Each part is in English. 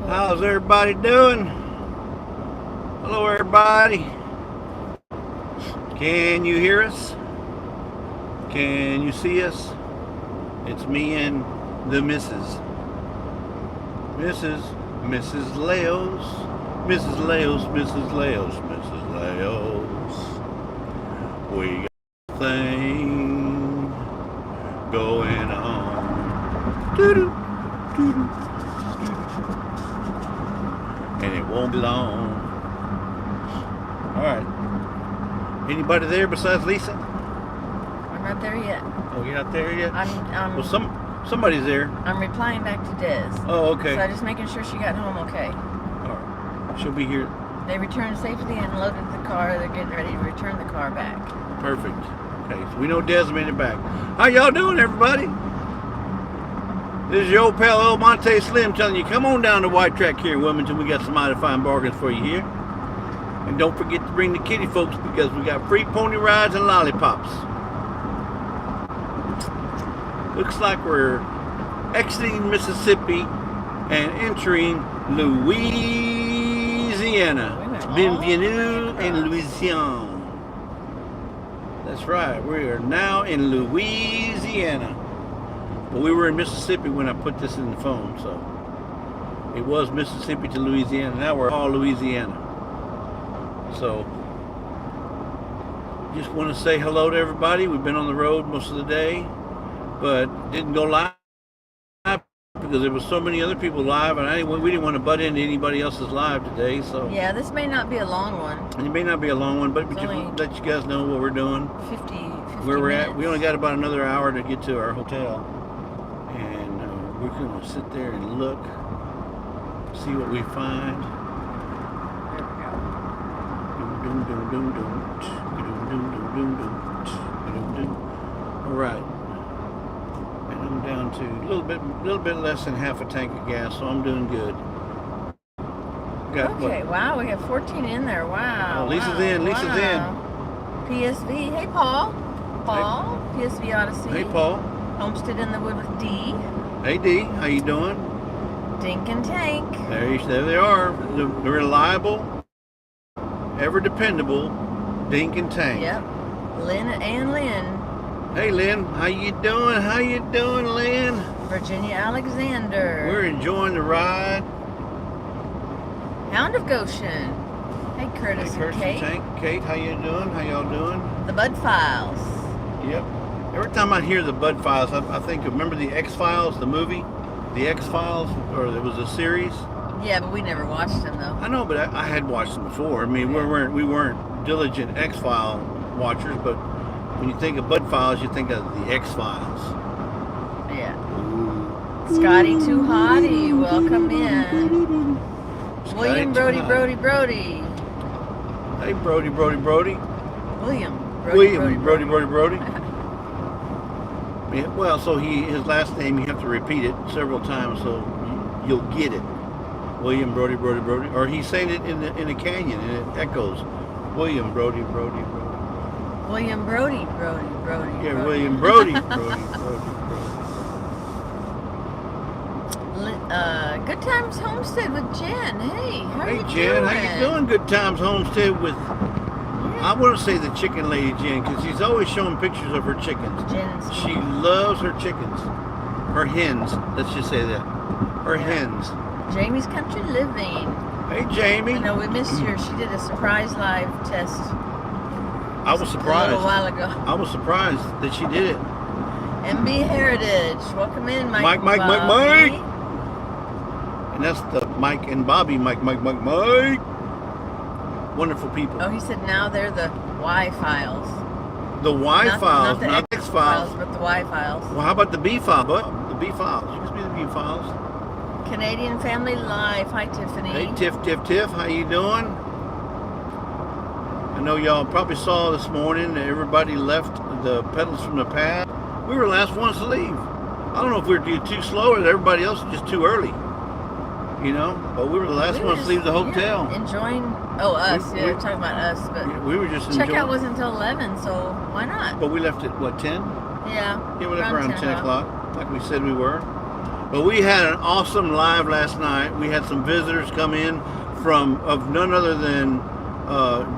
How's everybody doing? Hello, everybody. Can you hear us? Can you see us? It's me and the Mrs. Mrs. Leos. Mrs. Leos, Mrs. Leos, Mrs. Leos. We got a thing going on. Doo-doo, doo-doo. And it won't be long. All right. Anybody there besides Lisa? I'm not there yet. Oh, you're not there yet? I'm Well, somebody's there. I'm replying back to Des. Oh, okay. So I'm just making sure she got home okay. All right. She'll be here. They returned safely and loaded the car. They're getting ready to return the car back. Perfect. Okay, so we know Des made it back. How y'all doing, everybody? This is your old pal, El Monte Slim, telling you, come on down to White Track here in Wilmington. We got some mighty fine bargains for you here. And don't forget to bring the kitty folks because we got free pony rides and lollipops. Looks like we're exiting Mississippi and entering Louisiana. Bienvenue in Louisiana. That's right, we are now in Louisiana. But we were in Mississippi when I put this in the phone, so it was Mississippi to Louisiana. Now we're all Louisiana. So just want to say hello to everybody. We've been on the road most of the day, but didn't go live because there was so many other people live, and we didn't want to butt into anybody else's live today. So Yeah, this may not be a long one. it may not be a long one, but It's just only let you guys know what we're doing, 50 where we're minutes. at. We only got about another hour to get to our hotel, and we're going to sit there and look, see what we find. All right, and I'm down to a little bit less than half a tank of gas, so I'm doing good. Got Okay, wow, we have 14 in there. Wow. Oh, Lisa's wow, in. Lisa's wow. PSV. Hey, Paul. Paul. PSV Odyssey. Hey, Paul. Homestead in the Wood with D. Hey, D. How you doing? Dink and Tank. There they are. The reliable, ever dependable Dink and Tank. Yep. Lynn and Lynn. Hey, Lynn. How you doing? How you doing, Lynn? Virginia Alexander. We're enjoying the ride. Hound of Goshen. Hey, Curtis Hey, and Kate. Tank. Kate, how you doing? How y'all doing? The Bud Files. Yep. Every time I hear the Bud Files, I think of, remember the X-Files, the movie? The X-Files, or it was a series? Yeah, but we never watched them though. I know, but I had watched them before. I mean, we weren't diligent X-File watchers, but when you think of Bud Files, you think of the X-Files. Yeah. Scotty Too Hottie, welcome in. William Brody, Brody, Brody. Hey, Brody. William. Brody. Yeah, well, so his last name, you have to repeat it several times so you'll get it. William Brody. Or he's saying it in a canyon and it echoes. William Brody. William Brody. Yeah, William Brody. Good Times Homestead with Jen. Hey, how are you doing? Hey, Jen, how you doing? Good Times Homestead with, I want to say the chicken lady, Jen, because she's always showing pictures of her chickens. Jen's She loves her chickens. Her hens, let's just say that. Her hens. Jamie's Country Living. Hey, Jamie. I know we missed her. She did a surprise live test. I was surprised. A little while ago. I was surprised that she did it. MB Heritage. Welcome in, Mike. Mike. And that's the Mike and Bobby. Mike. Wonderful people. Oh, he said now they're the Y files. The Y files, not the not X X files. but the Y files. Well, how about the B file? But the B files. You can be the B files. Canadian Family Life. Hi, Tiffany. Hey, Tiff. How you doing? I know y'all probably saw this morning that everybody left the pedals from the past. We were the last ones to leave. I don't know if we were too slow or everybody else was just too early. You know, but we were the last ones to leave the hotel. Yeah, enjoying. Oh, us. We're talking about us, but we were just enjoying. Checkout was until 11, so why not? But we left at what, 10? Yeah. Yeah, we left around 10 o'clock, like we said we were. But we had an awesome live last night. We had some visitors come in of none other than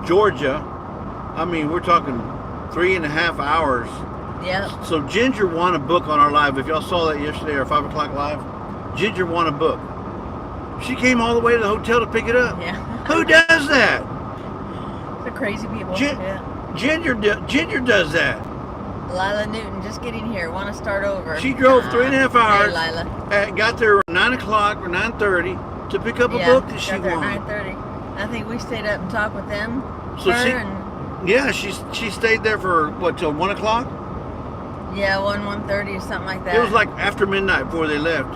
Georgia. I mean, we're talking 3.5 hours. Yep. So Ginger won a book on our live. If y'all saw that yesterday, our 5 o'clock live, Ginger won a book. She came all the way to the hotel to pick it up. Yeah. Who does that? The crazy people. Ginger does that. Lila Newton just getting here. Want to start over. She drove 3.5 hours. Hey, Lila. Got there at 9 o'clock or 9:30 to pick up a book that she got there won. at 9:30. I think we stayed up and talked with them. So she stayed there for what, till 1 o'clock? Yeah, 1:30 or something like that. It was like after midnight before they left.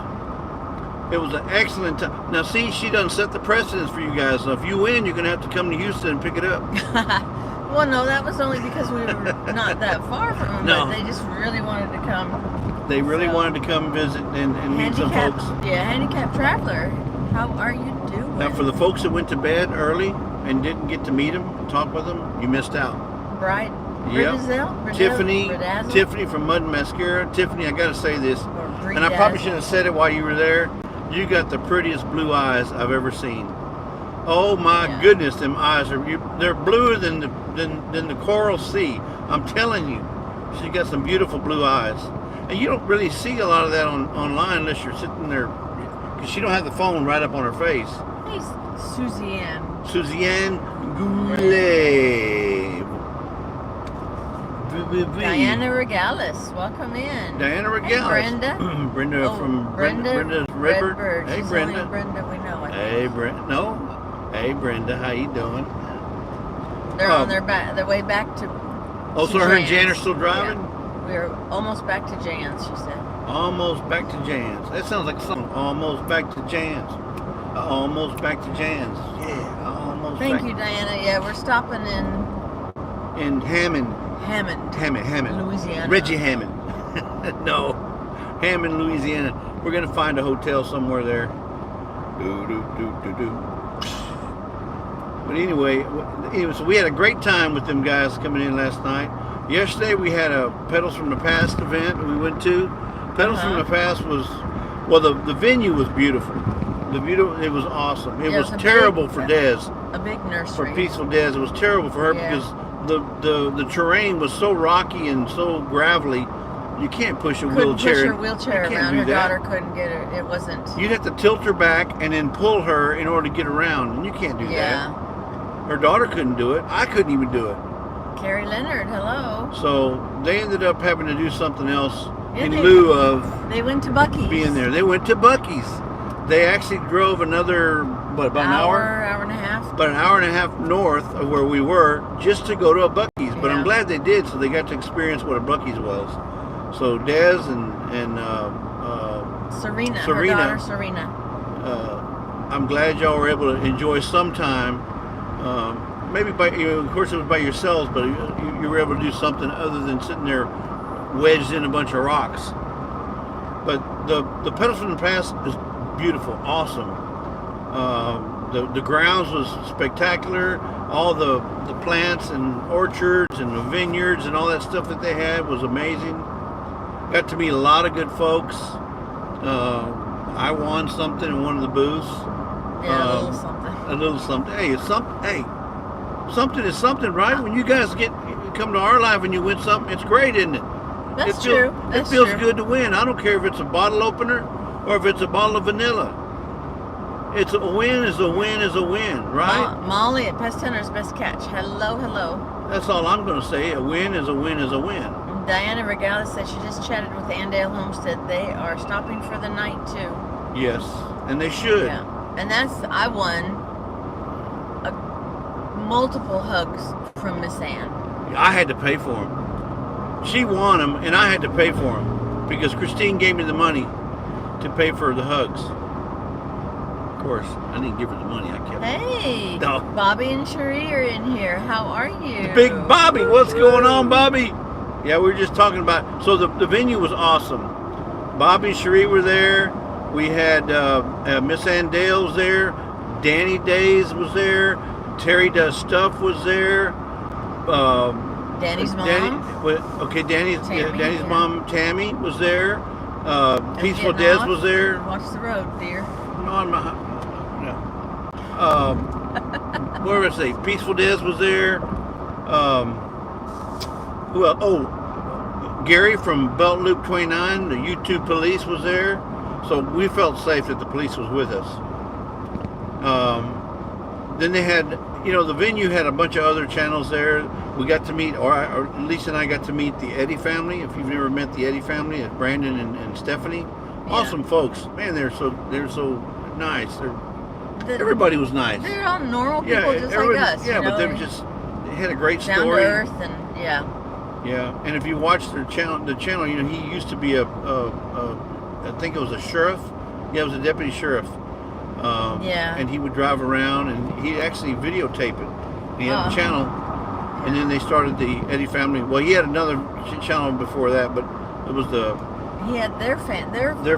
It was an excellent time. Now see, she done set the precedence for you guys. So if you win, you're gonna have to come to Houston and pick it up. Well, no, that was only because we were not that far from them. No. But they just really wanted to come. They really wanted to come visit and meet some folks. Yeah, handicapped traveler. How are you doing? Now, for the folks that went to bed early and didn't get to meet them and talk with them, you missed out. Right. Yep. Tiffany Bridazzle? from Mud and Mascara. Tiffany, I gotta say this, Or and I probably Bridazzle. should have said it while you were there. You got the prettiest blue eyes I've ever seen. Oh my goodness, them eyes they're bluer than the coral sea. I'm telling you, she got some beautiful blue eyes, and you don't really see a lot of that online unless you're sitting there, because she don't have the phone right up on her face. Hey, Suzanne. Suzanne Goulet. Diana Regalis, welcome in. Diana Regalis. Hey, Brenda. Brenda from Brenda's Redbird. Redbird. Hey, She's Brenda. The only Brenda we know. I think. Hey, Brenda. No. Hey, Brenda. How you doing? They're on their way back to. Oh, so her and Jan are still driving? Yeah. We're almost back to Jan's, she said. Almost back to Jan's. That sounds like a song. Almost back to Jan's. Almost back to Jan's. Yeah, almost. Thank you, Diana. Yeah, we're stopping in Hammond, Louisiana. Reggie Hammond. No, Hammond, Louisiana. We're gonna find a hotel somewhere there. But anyway, so we had a great time with them guys coming in last night. Yesterday we had a Pedals from the Past event that we went to. Pedals from the Past was, well, the venue was beautiful. It was awesome. It was terrible for Des. A big nursery. For Peaceful Des, it was terrible for her because the terrain was so rocky and so gravelly. You can't push a wheelchair. Push her wheelchair around. Her daughter couldn't get her. It wasn't. You'd have to tilt her back and then pull her in order to get around, and you can't do that. Her daughter couldn't do it. I couldn't even do it. Carrie Leonard, hello. So they ended up having to do something else in lieu of. They went to Buc-ee's. Being there. They went to Buc-ee's. They actually drove another, about an hour? Hour and a half. About an hour and a half north of where we were, just to go to a Buc-ee's. But I'm glad they did, so they got to experience what a Buc-ee's was. So Des and Serena, her daughter Serena. I'm glad y'all were able to enjoy some time. Maybe of course it was by yourselves, but you were able to do something other than sitting there wedged in a bunch of rocks. But the Pedals from the Past is beautiful, awesome. The grounds was spectacular. All the plants and orchards and the vineyards and all that stuff that they had was amazing. Got to meet a lot of good folks. I won something in one of the booths. Yeah, a little something. A little something. Hey, something is something, right? When you guys come to our live and you win something, it's great, isn't it? That's true. It feels good to win. I don't care if it's a bottle opener or if it's a bottle of vanilla. It's a win is a win is a win, right? Molly at Pest Hunter's Best Catch. Hello, hello. That's all I'm going to say. A win is a win is a win. Diana Regalis said she just chatted with Andale Homestead. They are stopping for the night too. Yes, and they should. Yeah, and I won multiple hugs from Miss Ann. I had to pay for them. She won them, and I had to pay for them because Christine gave me the money to pay for the hugs. Of course, I didn't give her the money. I kept it. Hey, Bobby and Cherie are in here. How are you? Big Bobby, what's going on, Bobby? Yeah, we were just talking about. So the venue was awesome. Bobby and Cherie were there. We had Miss Ann Dale was there. Danny Days was there. Terry Does Stuff was there. Danny's mom. Danny's mom Tammy was there. Peaceful getting Des off. was there. Watch the road, dear. On my, no. Where was I say? Peaceful Des was there. Who else? Oh, Gary from Belt Loop 29, the YouTube police was there. So we felt safe that the police was with us. Then they had, the venue had a bunch of other channels there. We got to meet, or Lisa and I got to meet the Eddy family. If you've never met the Eddy family, it's Brandon and Stephanie. Awesome folks. Man, they're so nice. Everybody was nice. They're all normal people, just like us. Yeah, but they had a great story. Down to earth, and yeah. Yeah, and if you watch their channel, he used to be I think it was a sheriff. Yeah, it was a deputy sheriff. And he would drive around, and he'd actually videotape it. He had a channel, and then they started the Eddy family. Well, he had another channel before that, but it was he had their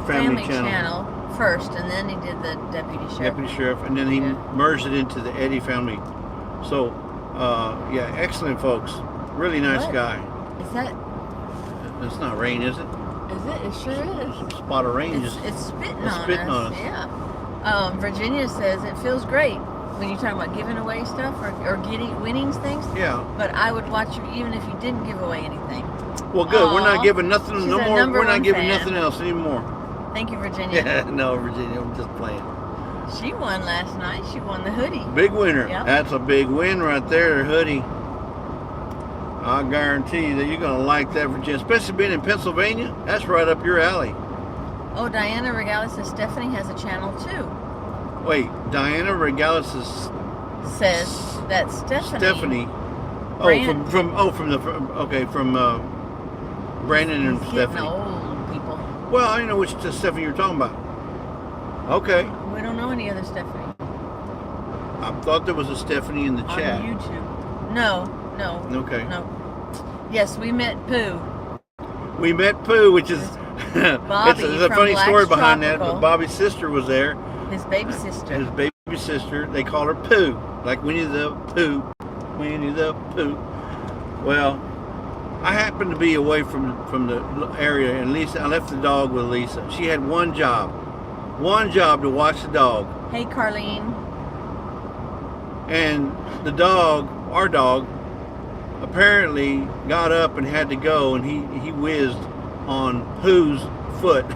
family channel first, and then he did the deputy sheriff. And then he merged it into the Eddy family. So, excellent folks. Really nice guy. Is that? It's not rain, is it? Is it? It sure is. Some spot of rain it's spitting on us. Yeah. Virginia says it feels great when you're talking about giving away stuff or winning things. Yeah. But I would watch you even if you didn't give away anything. Well, good. We're not giving nothing She's no more. We're not giving fan. nothing else anymore. Thank you, Virginia. Yeah, no, Virginia. I'm just playing. She won last night. She won the hoodie. Big winner. Yep. That's a big win right there, hoodie. I guarantee you that you're going to like that, Virginia. Especially being in Pennsylvania. That's right up your alley. Oh, Diana Regalis says Stephanie has a channel too. Wait, Diana Regalis says that Stephanie. From Brandon and Stephanie. Old people. Well, I know which Stephanie you're talking about. Okay. We don't know any other Stephanie. I thought there was a Stephanie in the chat. On YouTube. No. Okay. No. Yes, we met Pooh. We met Pooh, which is Bobby it's a from funny Black's story behind Tropical. that. But Bobby's sister was there. His baby sister. His baby sister. They call her Pooh, like Winnie the Pooh. Winnie the Pooh. Well, I happened to be away from the area, and Lisa. I left the dog with Lisa. She had one job to watch the dog. Hey, Carlene. And the dog, our dog, apparently got up and had to go, and he whizzed on Pooh's foot.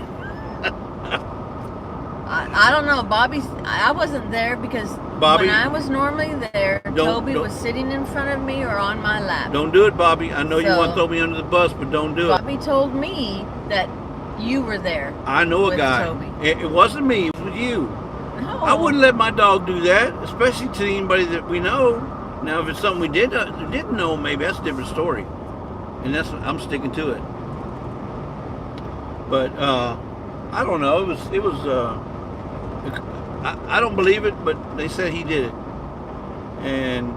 I don't know, Bobby. I wasn't there because Bobby, when I was normally there, Toby was sitting in front of me or on my lap. Don't do it, Bobby. I know you want to throw me under the bus, but don't do it. Bobby told me that you were there. I know a guy. Toby. It wasn't me. It was you. No. I wouldn't let my dog do that, especially to anybody that we know. Now, if it's something we didn't know, maybe that's a different story, and I'm sticking to it. But I don't know. It was. I don't believe it, but they said he did it, and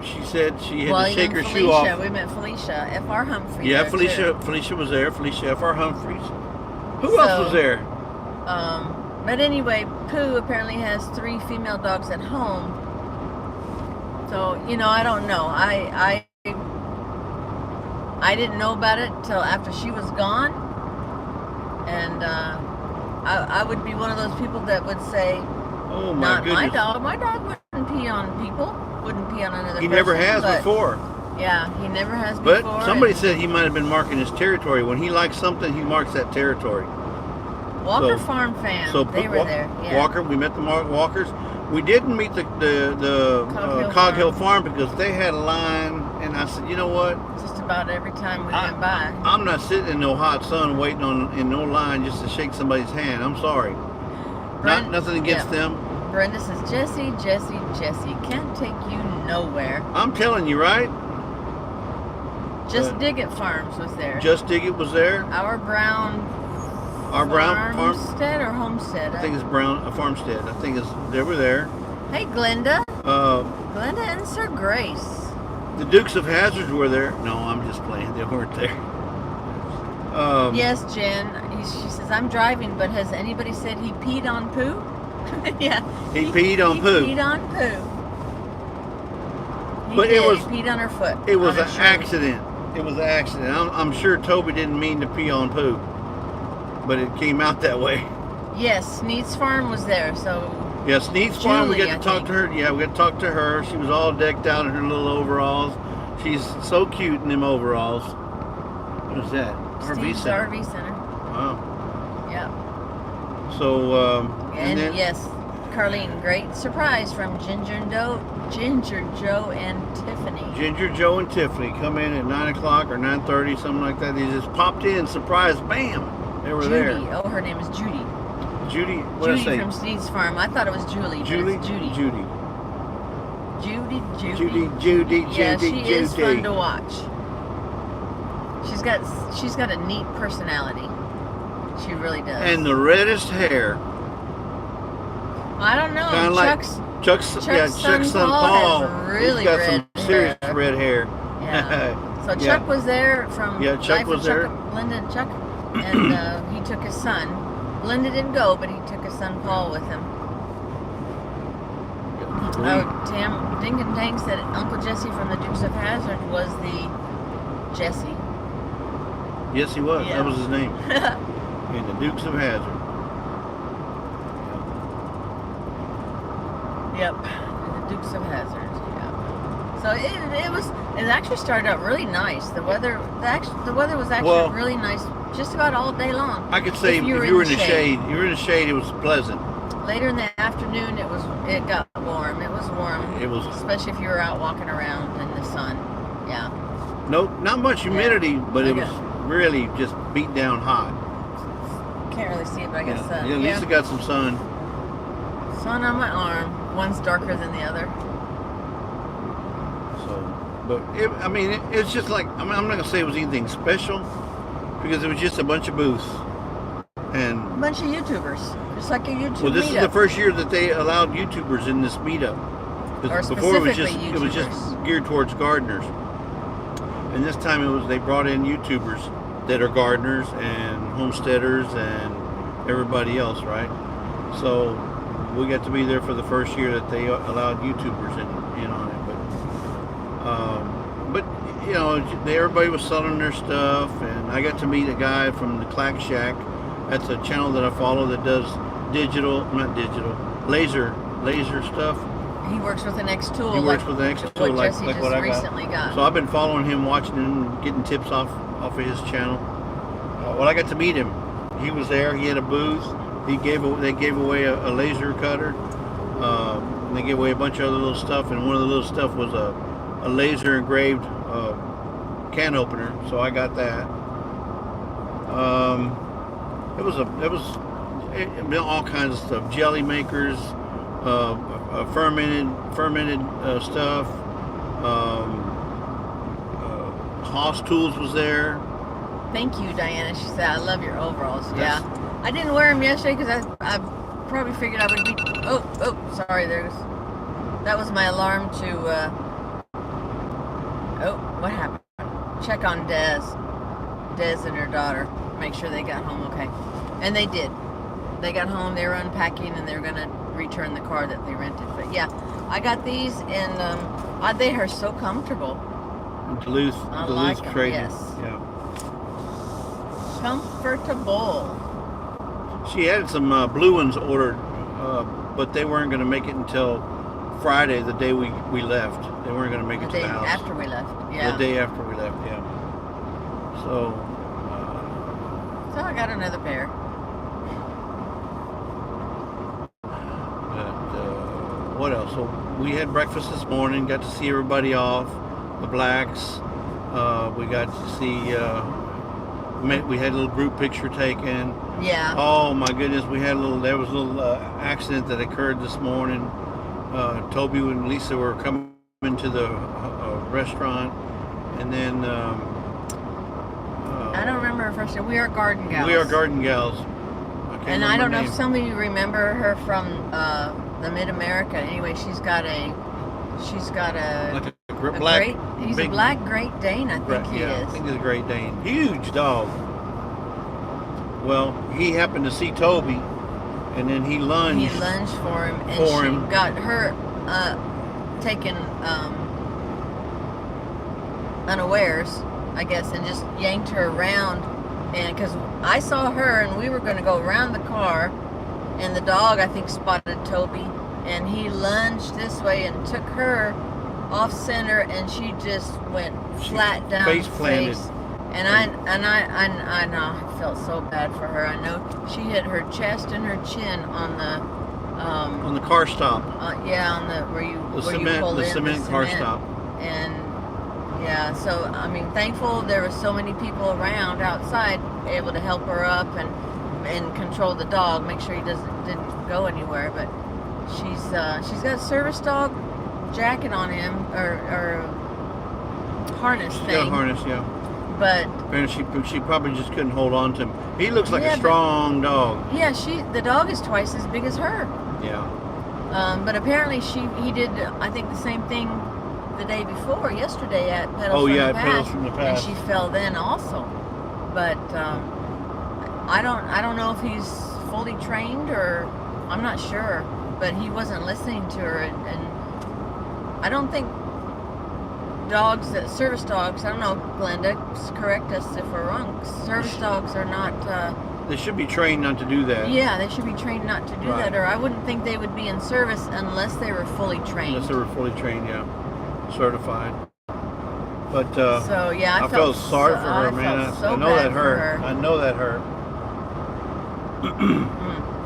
she said she had to shake her shoe off. We met Felicia F.R. Humphreys. Yeah, Felicia was there. Felicia F.R. Humphreys. Who else was there? But anyway, Pooh apparently has 3 female dogs at home. So, I don't know. I didn't know about it till after she was gone. And I would be one of those people that would say, oh my not goodness. my dog. My dog wouldn't pee on people. Wouldn't pee on another person. He never has before. Yeah, he never has before. But somebody said he might have been marking his territory. When he likes something, he marks that territory. Walker Farm fam. So they were there. Yeah. Walker, we met the Walkers. We didn't meet the Cog Hill Farm because they had a line, and I said, you know what? Just about every time we went by. I'm not sitting in no hot sun waiting in no line just to shake somebody's hand. I'm sorry. Nothing against them. Brenda says, Jesse, can't take you nowhere. I'm telling you, right? Just Dig It Farms was there. Just Dig It was there. Our Brown Farmstead or Homestead? I think it's Brown Farmstead. I think they were there. Hey, Glenda. Glenda and Sir Grace. The Dukes of Hazzard were there. No, I'm just playing. They weren't there. Yes, Jen. She says, I'm driving, but has anybody said he peed on Pooh? Yeah. He peed on Pooh. He peed on Pooh. He peed on her foot. It was an accident. It was an accident. I'm sure Toby didn't mean to pee on Pooh. but it came out that way. Yes, Sneed's Farm was there, so... Yeah, Sneed's Farm, we got to talk to her. Yeah, we got to talk to her. She was all decked out in her little overalls. She's so cute in them overalls. What is that? RV Center. RV Center. Wow. Yeah. So, and then, yes, Carlene, great surprise from Ginger Joe and Tiffany. Ginger Joe and Tiffany come in at 9 o'clock or 9:30, something like that. They just popped in, surprise, bam! They were there. Judy. Oh, her name is Judy. Judy, what did I say? Judy from Sneed's Farm. I thought it was Julie. Julie? Judy. Judy. Judy. Yeah, Judy. she is fun to watch. She's got a neat personality. She really does. And the reddest hair. I don't know. Kind of like Chuck's son Paul. Has really He's got red some serious hair. red hair. Yeah. So Chuck was there from Chuck was there. Linda and Chuck, and he took his son. Linda didn't go, but he took his son Paul with him. Oh, Tam Ding and Dang said Uncle Jesse from the Dukes of Hazzard was the Jesse. Yes, he was. Yeah. That was his name. In the Dukes of Hazzard. Yep, the Dukes of Hazzard. Yeah. So it actually started out really nice. The weather was actually really nice, just about all day long. I could say if you were in the shade, it was pleasant. Later in the afternoon, it got warm. It was warm. It was, especially if you were out walking around in the sun. Yeah. Nope, not much humidity, but it was really just beat down hot. Can't really see it, but I got sun. Yeah, at least it got some sun. Sun on my arm. One's darker than the other. So, but it's just like, I'm not gonna say it was anything special, because it was just a bunch of booths and a bunch of YouTubers, just like a YouTube. Well, this meetup. is the first year that they allowed YouTubers in this meetup. Before it was just geared towards gardeners, and this time they brought in YouTubers that are gardeners and homesteaders and everybody else, right? So we got to be there for the first year that they allowed YouTubers in on it. But you know, everybody was selling their stuff, and I got to meet a guy from the Clack Shack. That's a channel that I follow that does laser stuff. He works with an X tool. He works with an X tool, like what I recently got. So I've been following him, watching him, getting tips off of his channel. Well, I got to meet him. He was there. He had a booth. They gave away a laser cutter. And they gave away a bunch of other little stuff, and one of the little stuff was a laser engraved can opener. So I got that. It was all kinds of stuff. Jelly makers, fermented stuff. Hoss Tools was there. Thank you, Diana. She said, "I love your overalls." Yeah, I didn't wear them yesterday because I probably figured I would be. Oh, sorry. That was my alarm to. What happened? Check on Des and her daughter. Make sure they got home okay. And they did. They got home, they were unpacking, and they were going to return the car that they rented. But yeah, I got these, and they are so comfortable. Duluth trading. Yes. Yeah. Comfortable. She had some blue ones ordered, but they weren't going to make it until Friday, the day we left. They weren't going to make it to the house. The day after we left, yeah. The day after we left, yeah. So I got another pair. What else? So we had breakfast this morning, got to see everybody off, the blacks. We got to see, we had a little group picture taken. Yeah. Oh my goodness, there was a little accident that occurred this morning. Toby and Lisa were coming to the restaurant, and then I don't remember her first name. We are garden gals. We are garden gals. And I don't know if some of you remember her from the Mid-America. Anyway, he's a black Great Dane, I think he is. I think he's a Great Dane. Huge dog. Well, he happened to see Toby, and then he lunged. He lunged for him, and she got her taken unawares, I guess, and just yanked her around And because I saw her, and we were going to go around the car, and the dog, I think, spotted Toby, and he lunged this way and took her off center, and she just went flat down face planted. And I know, I felt so bad for her. I know she hit her chest and her chin on the car stop. Yeah, on the where you pull in the cement car stop. And yeah, so I mean, thankful there were so many people around outside able to help her up and control the dog, make sure he didn't go anywhere. But she's got a service dog jacket on him or harness thing. Yeah, harness, yeah. But and she probably just couldn't hold on to him. He looks like a strong dog. Yeah, the dog is twice as big as her. Yeah. But apparently he did, I think, the same thing the day before, yesterday at Pedals from the Past. And she fell then also. But I don't know if he's fully trained or I'm not sure. But he wasn't listening to her, and I don't think service dogs, I don't know, Glenda, correct us if we're wrong. Service dogs are not. They should be trained not to do that. Yeah, they should be trained not to do that, or I wouldn't think they would be in service unless they were fully trained. Unless they were fully trained, yeah, certified. But so yeah, I felt sorry for her, man. I know that hurt. I know that hurt.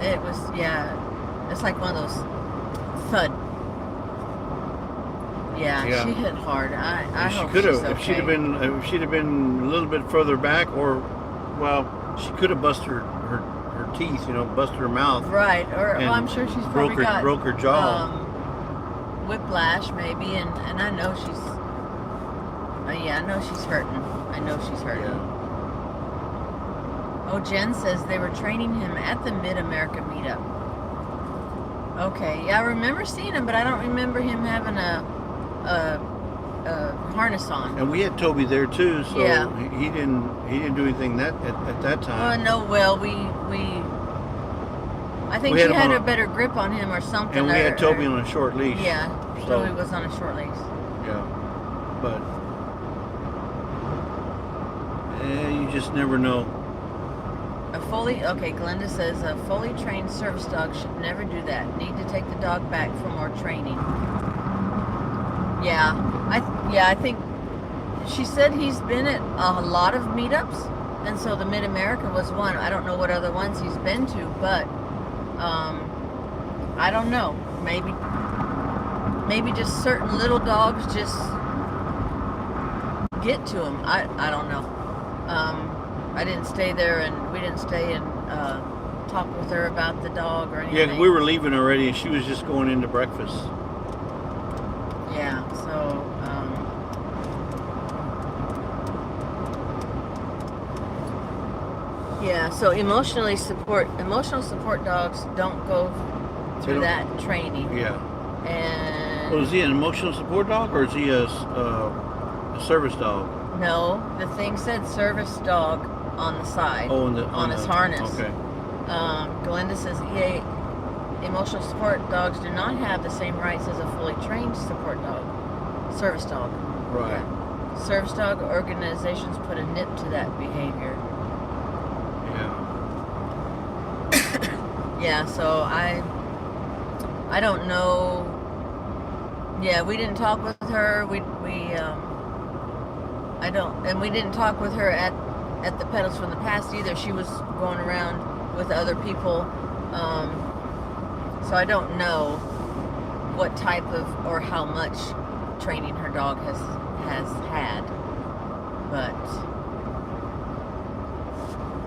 It was, yeah, it's like one of those thud. Yeah, she hit hard. I hope she's okay. If she'd have been a little bit further back, or well, she could have busted her teeth, busted her mouth. Right, or I'm sure she's probably broke her jaw. Whiplash maybe, and I know she's. I know she's hurting. I know she's hurting. Yeah. Oh, Jen says they were training him at the Mid-America meetup. Okay, yeah, I remember seeing him, but I don't remember him having a harness on. And we had Toby there too, so yeah. he didn't do anything at that time. No, well, I think she had a better grip on him or something. And we had Toby on a short leash. Yeah, Toby was on a short leash. Yeah, but you just never know. Glenda says a fully trained service dog should never do that. Need to take the dog back for more training. Yeah, I think she said he's been at a lot of meetups, and so the Mid-America was one. I don't know what other ones he's been to, but I don't know. Maybe just certain little dogs just get to him. I don't know. I didn't stay there, and we didn't stay and talk with her about the dog or anything. Yeah, we were leaving already, and she was just going into breakfast. Yeah, so so emotional support dogs don't go through that training. Yeah. And well, is he an emotional support dog, or is he a service dog? No, the thing said service dog on the side. Oh, on his harness. Okay. Glenda says emotional support dogs do not have the same rights as a fully trained support dog, service dog. Right. Yeah. Service dog organizations put a nip to that behavior. Yeah. Yeah, so I don't know. Yeah, we didn't talk with her. We didn't talk with her at the Pedals from the Past either. She was going around with other people. So I don't know what type of or how much training her dog has had. But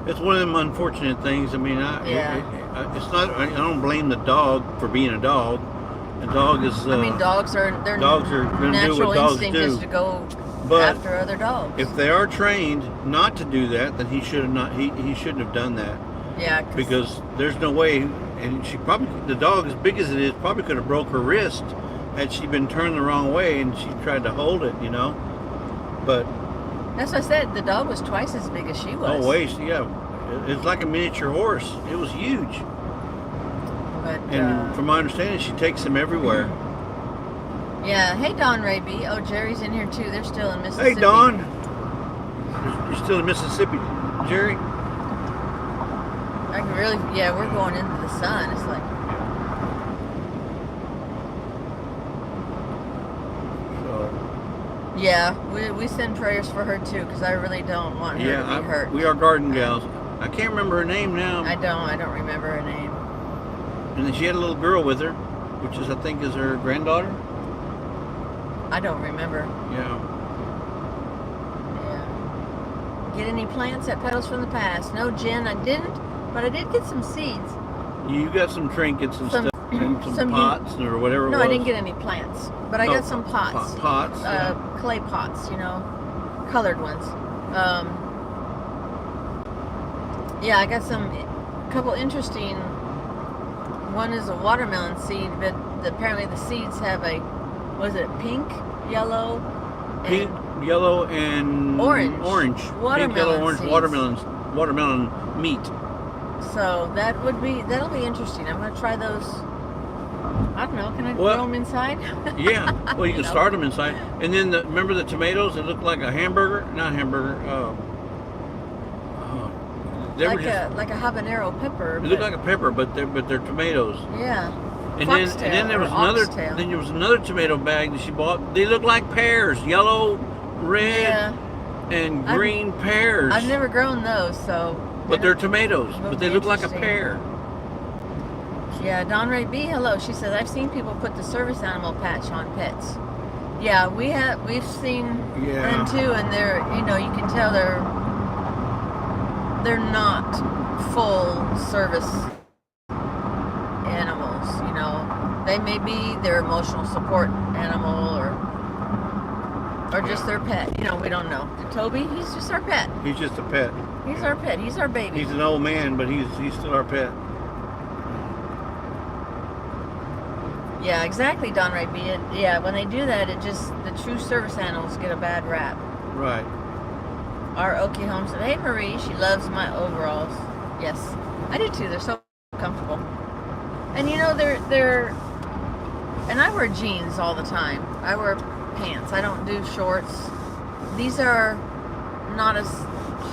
it's one of them unfortunate things. I mean, it's not. I don't blame the dog for being a dog. A dog is. Dogs are going to do what dogs do. Is to go after other dogs. If they are trained not to do that, then he should have not. He shouldn't have done that. Yeah. Because there's no way, and the dog, as big as it is, probably could have broke her wrist had she been turned the wrong way and she tried to hold it, But that's what I said. The dog was twice as big as she was. Oh, wait, yeah. It's like a miniature horse. It was huge. But, and from my understanding, she takes him everywhere. Yeah. Hey, Don Raby. Oh, Jerry's in here too. They're still in Mississippi. Hey, Don. You're still in Mississippi. Jerry? I can really, yeah, we're going into the sun. It's like. So. Yeah, we send prayers for her too, because I really don't want her to be hurt. We are garden gals. I can't remember her name now. I don't remember her name. And then she had a little girl with her, which is, I think, is her granddaughter. I don't remember. Yeah. Get any plants at Petals from the Past? No, Jen, I didn't, but I did get some seeds. You got some trinkets and stuff, and some pots or whatever it was. No, I didn't get any plants, but I got some pots. Pots? Clay pots, you know, colored ones. Yeah, I got a couple interesting. One is a watermelon seed, but apparently the seeds have was it pink, yellow? Pink, yellow, and orange. Pink, yellow, orange watermelon meat. So that'll be interesting. I'm gonna try those. I don't know. Can I grow them inside? Yeah. Well, you can start them inside. And then remember the tomatoes that look like a hamburger? Not hamburger. Like a habanero pepper. They look like a pepper, but they're tomatoes. Yeah. And then there was another tomato bag that she bought. They look like pears, yellow, red, and green pears. I've never grown those, so. But they're tomatoes, but they look like a pear. Yeah, Don Ray B, hello. She says, I've seen people put the service animal patch on pets. Yeah, we've seen them too, and they're, you can tell they're not full service animals. They may be their emotional support animal or just their pet. We don't know. Toby, he's just our pet. He's just a pet. He's our pet. He's our baby. He's an old man, but he's still our pet. Yeah, exactly, Don Ray B. Yeah, when they do that, the true service animals get a bad rap. Right. Our Okie Home said, hey Marie, she loves my overalls. Yes, I do too. They're so comfortable. And they're and I wear jeans all the time. I wear pants. I don't do shorts. These are not as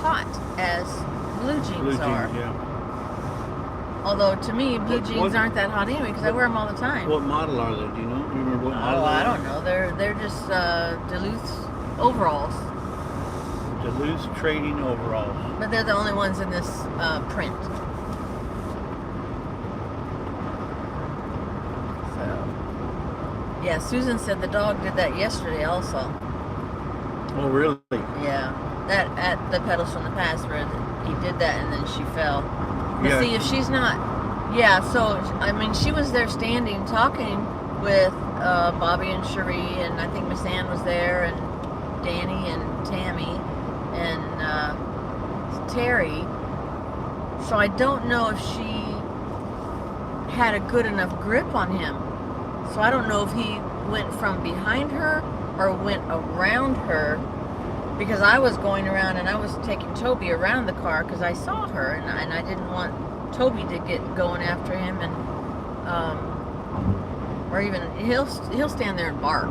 hot as blue jeans are. Yeah. Although to me, blue jeans aren't that hot anyway because I wear them all the time. What model are they? Do you know? Do you remember what model? I don't know. They're just Duluth overalls. Duluth trading overalls. But they're the only ones in this print. So, yeah, Susan said the dog did that yesterday also. Oh, really? Yeah, that at the Petals from the Past where he did that and then she fell. But see, if she's not, so, she was there standing talking with Bobby and Cherie, and I think Miss Ann was there, and Danny and Tammy, and Terry. So I don't know if she had a good enough grip on him. So I don't know if he went from behind her or went around her, because I was going around and I was taking Toby around the car because I saw her and I didn't want Toby to get going after him, and or even he'll stand there and bark,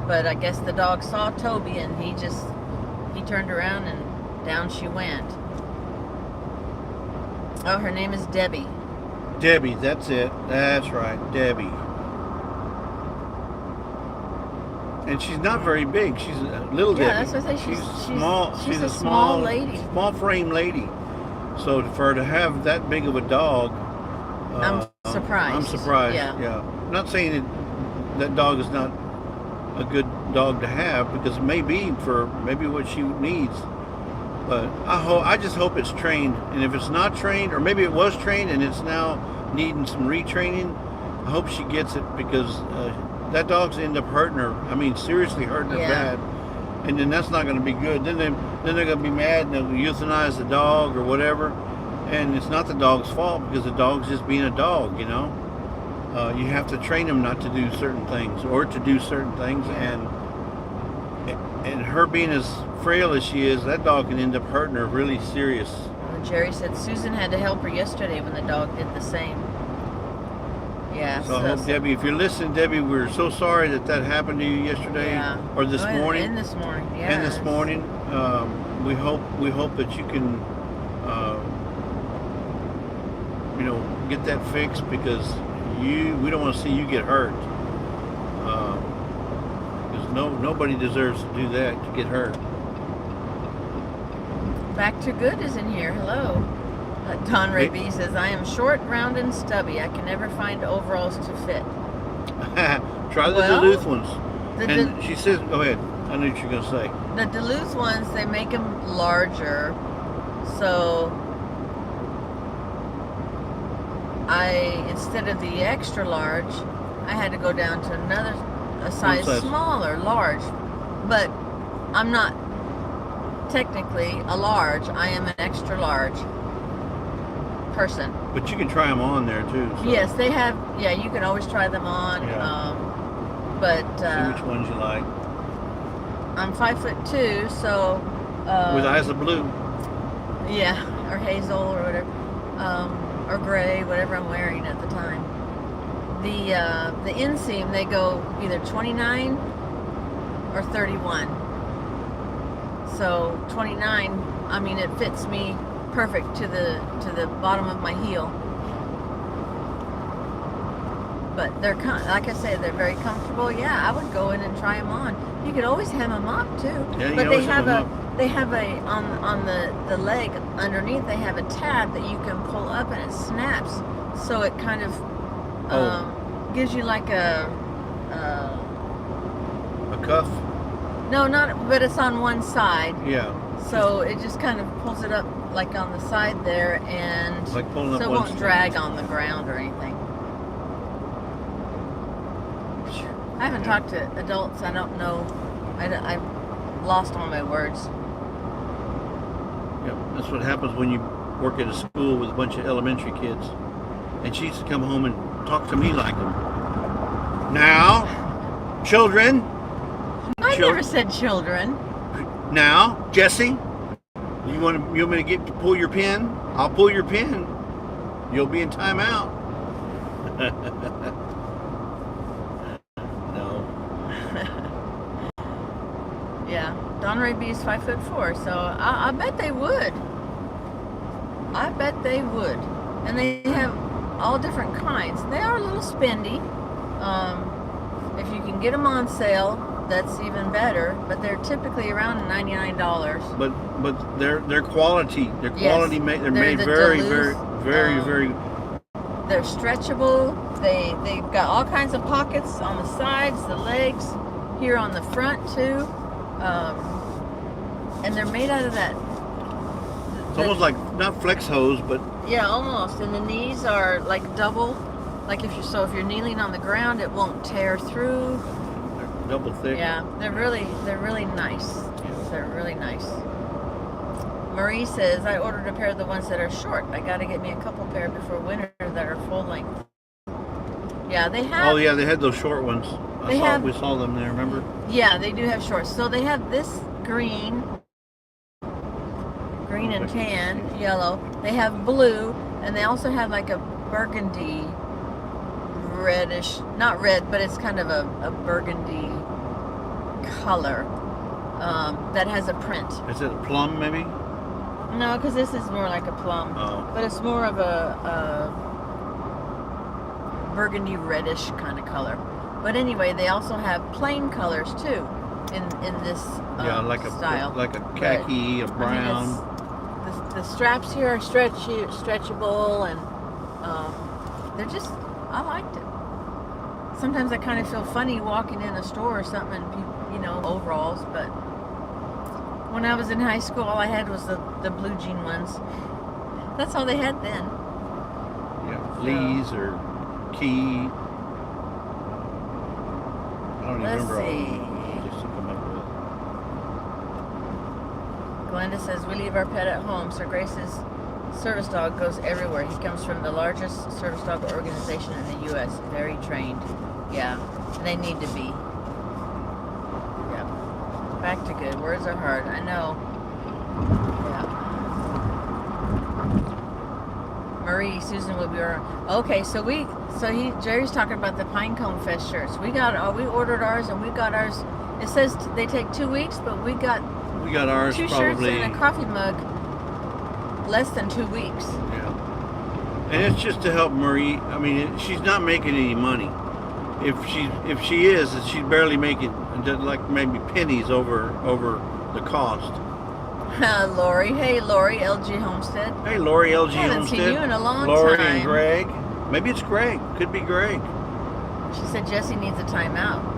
but I guess the dog saw Toby and he turned around and down she went. Oh, her name is Debbie. Debbie, that's it. That's right, Debbie. And she's not very big. She's a little Debbie. Yeah, that's what I say. She's small. She's a small lady. Small frame lady. So for her to have that big of a dog, I'm surprised. I'm surprised. Yeah. I'm not saying that dog is not a good dog to have, because it may be for what she needs. But I just hope it's trained. And if it's not trained, or maybe it was trained and it's now needing some retraining, I hope she gets it, because that dog's end up hurting her. Seriously hurting her bad. And then that's not going to be good. Then they're going to be mad and they'll euthanize the dog or whatever. And it's not the dog's fault, because the dog's just being a dog, You have to train them not to do certain things or to do certain things. And her being as frail as she is, that dog can end up hurting her really serious. Jerry said Susan had to help her yesterday when the dog did the same. Yeah. So I hope, Debbie, if you're listening, Debbie, we're so sorry that happened to you yesterday or this morning. And this morning, yeah. And this morning. we hope that you can, you know, get that fixed, because we don't want to see you get hurt. Because nobody deserves to do that, to get hurt. Back to Good is in here. Hello. Don Ray B says, I am short, round, and stubby. I can never find overalls to fit. Try the Duluth ones. And she says, go ahead. I knew what you were going to say. The Duluth ones, they make them larger. So instead of the extra large, I had to go down to a size smaller, large. But I'm not technically a large. I am an extra large person. But you can try them on there too. So. Yes, they have. Yeah, you can always try them on. Yeah. But see which ones you like. I'm 5'2", so with eyes of blue. Yeah, or hazel or whatever, or gray, whatever I'm wearing at the time. The inseam, they go either 29 or 31. So 29, I mean, it fits me perfect to the bottom of my heel. But they're, like I say, they're very comfortable. Yeah, I would go in and try them on. You could always hem them up too. Yeah, but they have on the leg underneath, they have a tab that you can pull up and it snaps, so it kind of gives you like a cuff. No, but it's on one side. Yeah. So it just kind of pulls it up like on the side there, and like pulling up so it won't drag on the ground or anything. I haven't talked to adults. I don't know. I've lost all my words. Yeah, that's what happens when you work at a school with a bunch of elementary kids. And she used to come home and talk to me like them. Now, children. I never said children. Now, Jesse, you want me to pull your pin? I'll pull your pin. You'll be in timeout. Yeah, Don Ray B is 5'4", so I bet they would. I bet they would. And they have all different kinds. They are a little spendy. If you can get them on sale, that's even better. But they're typically around $99. But they're quality. They're quality. Yes, they're made very, Duluth, very. They're stretchable. They've got all kinds of pockets on the sides, the legs, here on the front too. And they're made out of that. It's almost like, not flex hose, but yeah, almost. And the knees are like double. Like if you're kneeling on the ground, it won't tear through. They're double thick. Yeah, they're really nice. Yeah. They're really nice. Marie says, I ordered a pair of the ones that are short. I got to get me a couple pair before winter that are full length. Yeah, they have. Oh yeah, they had those short ones. We saw them there. Remember? Yeah, they do have shorts. So they have this green and tan, yellow. They have blue, and they also have like a burgundy, reddish, not red, but it's kind of a burgundy color that has a print. Is it a plum, maybe? No, because this is more like a plum. Oh. But it's more of a burgundy reddish kind of color. But anyway, they also have plain colors too in this style. Like a khaki, a brown. The straps here are stretchable, and they're just, I liked it. Sometimes I kind of feel funny walking in a store or something, and overalls, but when I was in high school, all I had was the blue jean ones. That's all they had then. Yeah, Lee's or Key. I don't even remember all just to come up with. Glenda says, we leave our pet at home. Sir Grace's service dog goes everywhere. He comes from the largest service dog organization in the U.S. Very trained. Yeah, they need to be. Yeah. Back to good. Words are hard. I know. Yeah. Marie, Susan will be around. Okay, so Jerry's talking about the Pinecone Fest shirts. We ordered ours, and we got ours. It says they take 2 weeks, but we got We got ours 2 probably. shirts and a coffee mug. Less than 2 weeks. Yeah. And it's just to help Marie. I mean, she's not making any money. If she is, she's barely making like maybe pennies over the cost. Lori. Hey, Lori, LG Homestead. Hey, Lori, LG I haven't Homestead. seen you in a long Lori time. and Greg. Maybe it's Greg. Could be Greg. She said Jesse needs a timeout.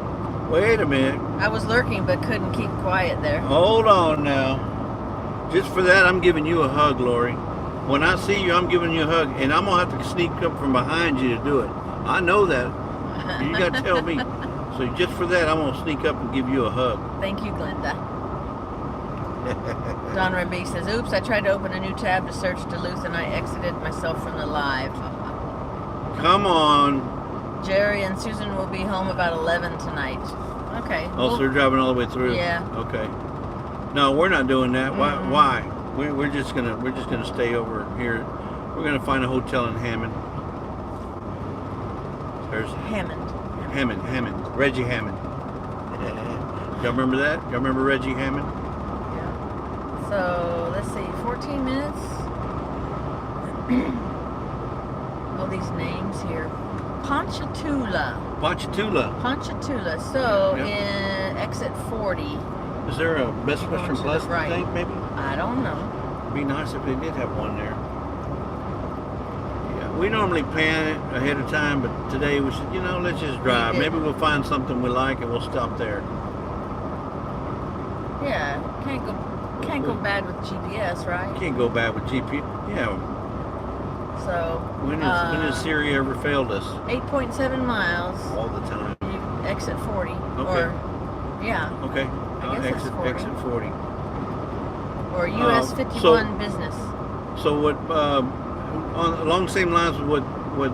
Wait a minute. I was lurking but couldn't keep quiet there. Hold on now. Just for that, I'm giving you a hug, Lori. When I see you, I'm giving you a hug, and I'm gonna have to sneak up from behind you to do it. I know that. You gotta tell me. So just for that, I'm gonna sneak up and give you a hug. Thank you, Glenda. Don Ramby says, oops, I tried to open a new tab to search Duluth and I exited myself from the live. Come on. Jerry and Susan will be home about 11 tonight. Okay. Oh, so they're driving all the way through? Yeah. Okay. No, we're not doing that. Why? We're just gonna stay over here. We're gonna find a hotel in Hammond. There's Hammond. Reggie Hammond. Y'all remember that? Y'all remember Reggie Hammond? Yeah. So let's see, 14 minutes. All these names here. Ponchatoula. So in exit 40. Is there a Best Western Plus thing, maybe? I don't know. It'd be nice if they did have one there. Yeah, we normally plan it ahead of time, but today we said, let's just drive. Maybe we'll find something we like and we'll stop there. Yeah, can't go bad with GPS, right? Can't go bad with GPS. Yeah. So when has Siri ever failed us? 8.7 miles. All the time. You exit 40. Okay. Okay. Exit 40. Or US 51 business. So what? Along the same lines with what?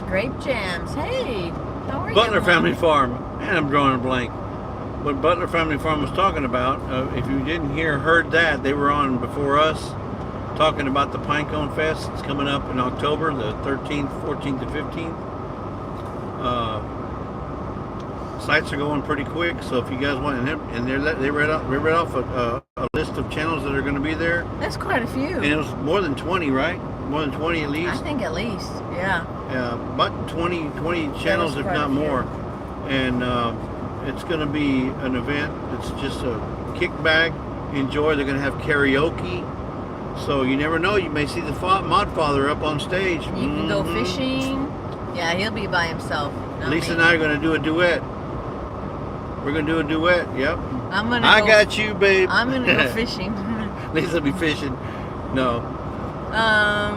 Grape jams. Hey, how are you? Butler Family Farm. Man, I'm drawing a blank. What Butler Family Farm was talking about, if you didn't heard that, they were on before us talking about the Pinecone Fest. It's coming up in October, the 13th, 14th, and 15th. Sites are going pretty quick, so if you guys want, and they read off a list of channels that are going to be there. That's quite a few. And it was more than 20, right? More than 20 at least? I think at least, yeah. About 20 channels, if not more. And it's going to be an event. It's just a kickback, enjoy. They're going to have karaoke. So you never know. You may see the Mod Father up on stage. You can go fishing. Yeah, he'll be by himself. Lisa and I are going to do a duet. We're going to do a duet, yep. I got you, babe. I'm going to go fishing. Lisa will be fishing. No.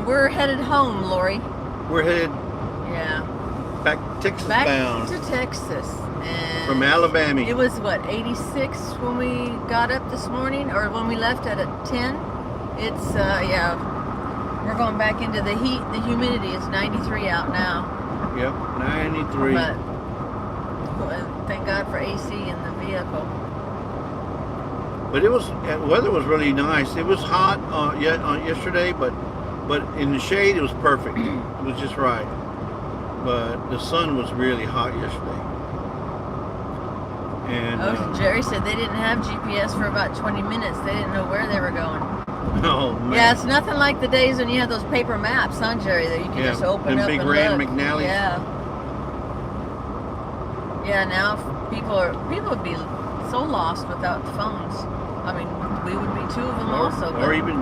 We're headed home, Lori. We're headed back bound. To Texas. And from Alabama. It was, 86 when we got up this morning, or when we left at 10? It's, we're going back into the heat, the humidity. It's 93 out now. Yep, 93. But thank God for AC in the vehicle. But the weather was really nice. It was hot yesterday, but in the shade it was perfect. It was just right. But the sun was really hot yesterday. And Jerry said they didn't have GPS for about 20 minutes. They didn't know where they were going. Oh man. Yeah, it's nothing like the days when you had those paper maps, huh, Jerry? That you could just open up big and Rand look. McNally's. Yeah. Yeah. Now people would be so lost without phones. I mean, we would be two of them also. Or even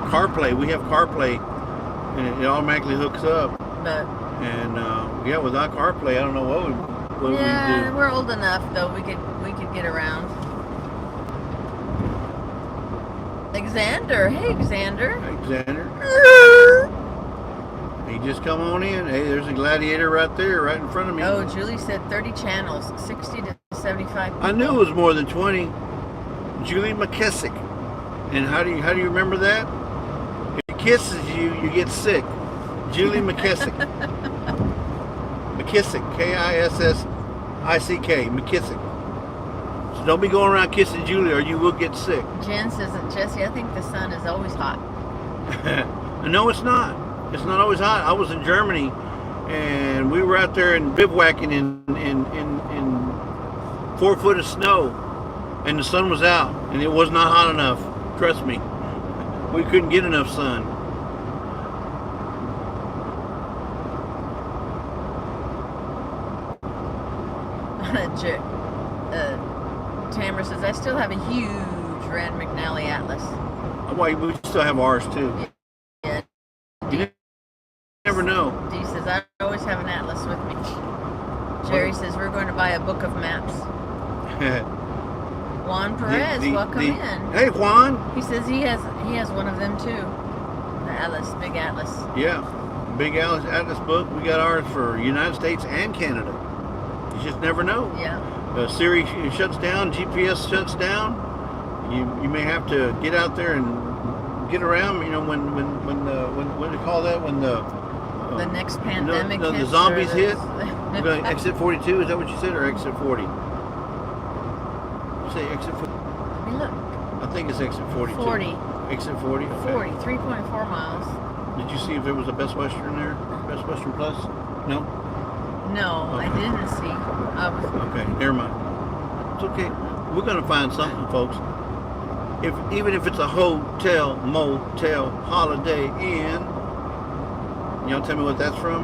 CarPlay. We have CarPlay, and it automatically hooks up. But without CarPlay, I don't know what we do. Yeah, we're old enough though. We could get around. Xander. Hey, Xander. Hey, Xander. He just come on in. Hey, there's a gladiator right there, right in front of me. Oh, Julie said 30 channels, 60 to 75 people. I knew it was more than 20. Julie McKissick. And how do you remember that? If he kisses you, you get sick. Julie McKissick. McKissick. Kissick. McKissick. So don't be going around kissing Julie or you will get sick. Jen says that, Jesse, I think the sun is always hot. No, it's not. It's not always hot. I was in Germany and we were out there and bivouacking in 4 foot of snow, and the sun was out, and it was not hot enough. Trust me, we couldn't get enough sun. Tamara says, I still have a huge Rand McNally Atlas. Well, we still have ours too. Yeah. You never know. Dee says, I always have an atlas with me. Jerry says, we're going to buy a book of maps. Juan Perez, welcome in. Hey, Juan. He says he has one of them too. The Atlas, big Atlas. Yeah, big Atlas book. We got ours for United States and Canada. You just never know. Yeah. Siri shuts down, GPS shuts down. You may have to get out there and get around. You know when they call that, when the next pandemic the hits, zombies hit. We're going to exit 42. Is that what you said, or exit 40? You say exit 40? Let me look. I think it's exit 42. 40. Exit 40. Okay. 40. 3.4 miles. Did you see if there was a Best Western there? Best Western Plus? No. No, okay. I didn't see. Okay, never mind. It's okay. We're gonna find something, folks. Even if it's a hotel, motel, Holiday Inn. Y'all tell me what that's from?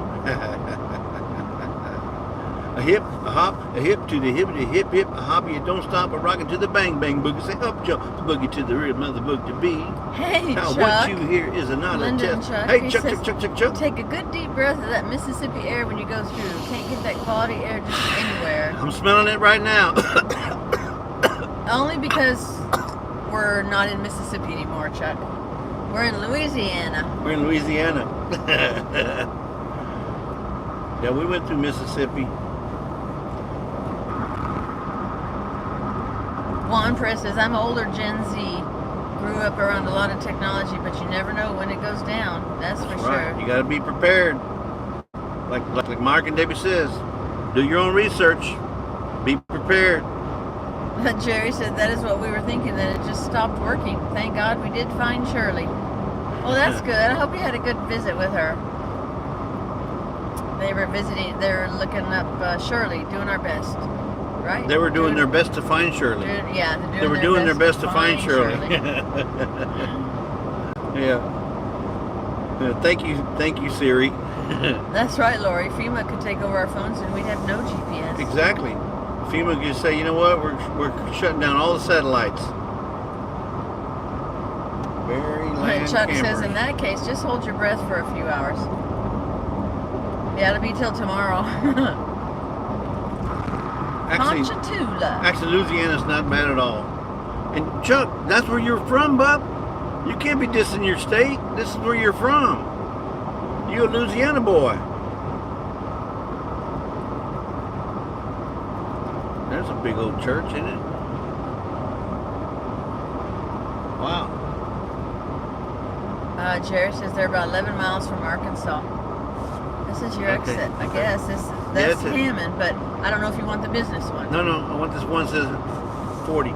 A hip, a hop, a hip to the hippity hip hip, a hop, you don't stop, a rockin' to the bang bang boogie. Say up jump, boogie to the real mother book to be. Hey, now, Chuck. what you hear is not a test. Chuck, hey, Chuck, Chuck, Chuck, Chuck. Take a good deep breath of that Mississippi air when you go through. Can't get that quality air just anywhere. I'm smelling it right now. Only because we're not in Mississippi anymore, Chuck. We're in Louisiana. We're in Louisiana. Yeah, we went through Mississippi. Juan Perez says, I'm older Gen Z. Grew up around a lot of technology, but you never know when it goes down. That's for right. sure. You got to be prepared. Like Mark and Debbie says, do your own research. Be prepared. Jerry said that is what we were thinking, that it just stopped working. Thank God we did find Shirley. Well, that's good. I hope you had a good visit with her. They were visiting, they were looking up Shirley, doing our best. Right? They were doing their best to find Shirley. They were doing their best to find Shirley. Yeah. Thank you, Siri. That's right, Lori. FEMA could take over our phones and we'd have no GPS. Exactly. FEMA could say, you know what, we're shutting down all the satellites. And Chuck says, in that case, just hold your breath for a few hours. Yeah, it'll be till tomorrow. Actually, Louisiana's not bad at all. And Chuck, that's where you're from, bub. You can't be dissing your state. This is where you're from. You're a Louisiana boy. There's a big old church, isn't it? Wow. Jerry says they're about 11 miles from Arkansas. This is your exit, I guess. That's Hammond, but I don't know if you want the business one. No, I want this one that says 40.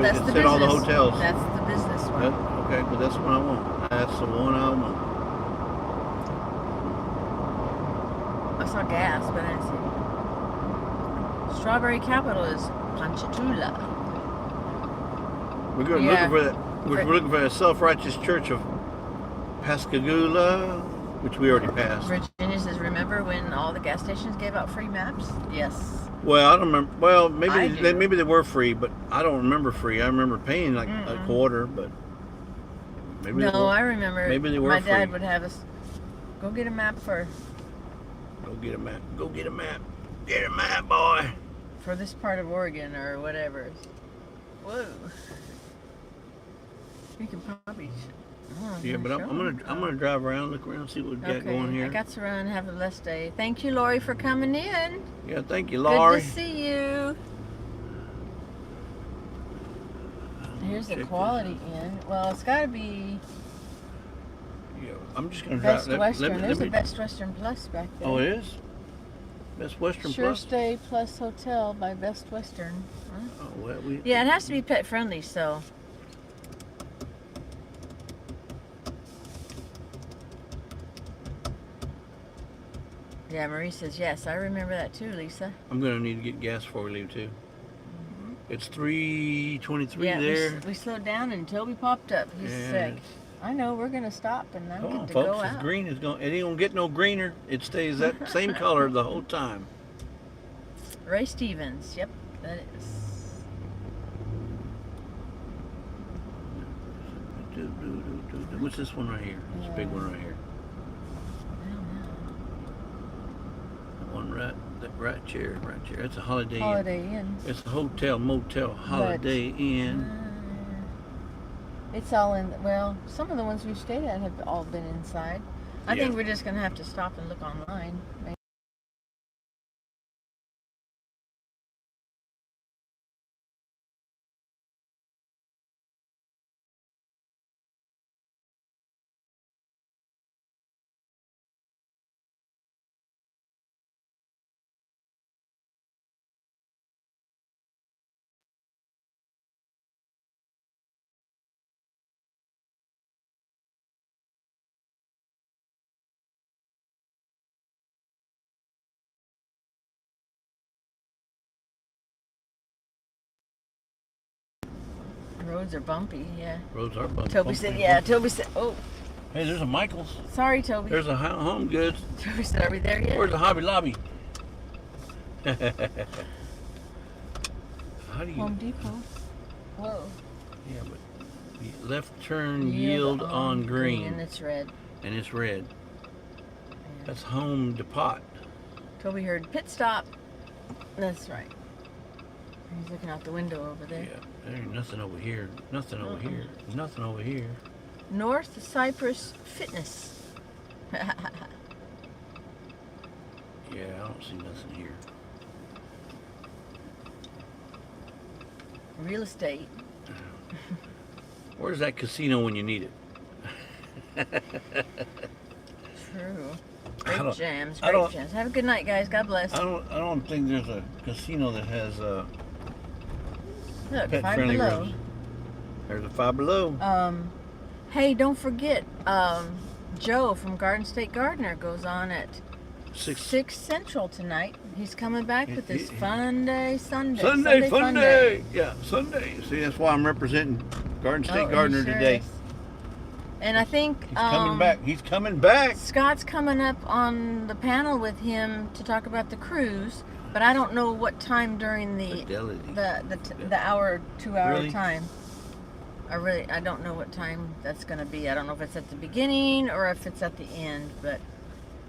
That's the business. All the hotels. That's the business one. Okay, but that's the one I want. That's the one I want. I saw gas, but I didn't see. Strawberry capital is Ponchatoula. We're looking for that. We're looking for a self-righteous church of Pascagoula, which we already passed. Virginia says, remember when all the gas stations gave out free maps? Yes. Well, I don't remember. Well, maybe they were free, but I don't remember free. I remember paying like a quarter, but maybe no, I remember. Maybe they were my free. dad would have us go get a map first. Go get a map. Go get a map. Get a map, boy. For this part of Oregon or whatever. Whoa. You can probably. Yeah, but I'm gonna drive around, look around, see what we got going here. I got to run. Have a blessed day. Thank you, Lori, for coming in. Yeah, thank you, Lori. Good to see you. Here's the Quality Inn. Well, it's got to be. Yeah, I'm just gonna drive. Best Western. There's a Best Western Plus back there. Oh, it is. Best Western Sure Plus. Stay Plus Hotel by Best Western. Huh? Oh well, yeah, it has to be pet friendly, so. Yeah, Marie says yes. I remember that too, Lisa. I'm gonna need to get gas before we leave too. It's 3:23 there. We slowed down and Toby popped up. He's sick. I know, we're gonna stop and I'm good to folks, go out. It's green. It ain't gonna get no greener. It stays that same color the whole time. Ray Stevens. Yep, that is. What's this one right here? This big one right here. I don't know. That one that right chair. That's a Holiday Inn. It's a hotel, motel, Holiday Inn. It's all in. Well, some of the ones we've stayed at have all been inside. I think we're just gonna have to stop and look online. Maybe. Roads are bumpy, yeah. Roads are bumpy. Toby said, oh. Hey, there's a Michael's. Sorry, Toby. There's a Home Goods. Toby said, are we there yet? Where's the Hobby Lobby? How do you... Home Depot. Whoa. Yeah, but left turn, yield on green. And it's red. And it's red. Yeah. That's Home Depot. Toby heard pit stop. That's right. He's looking out the window over there. Yeah, there ain't nothing over here. Nothing over here. Nothing over here. North Cypress Fitness. Yeah, I don't see nothing here. Real estate. Where's that casino when you need it? True. Great jams. Have a good night, guys. God bless. I don't think there's a casino that has Look, pet-friendly Five Below. rooms. There's a Five Below. Hey, don't forget, Joe from Garden State Gardener goes on at 6 Central tonight. He's coming back with this Sunday. Yeah, Sunday. See, that's why I'm representing Garden State Gardener today. And I think he's coming back. He's coming back. Scott's coming up on the panel with him to talk about the cruise, but I don't know what time during the hour, 2 hour time. I don't know what time that's going to be. I don't know if it's at the beginning or if it's at the end, but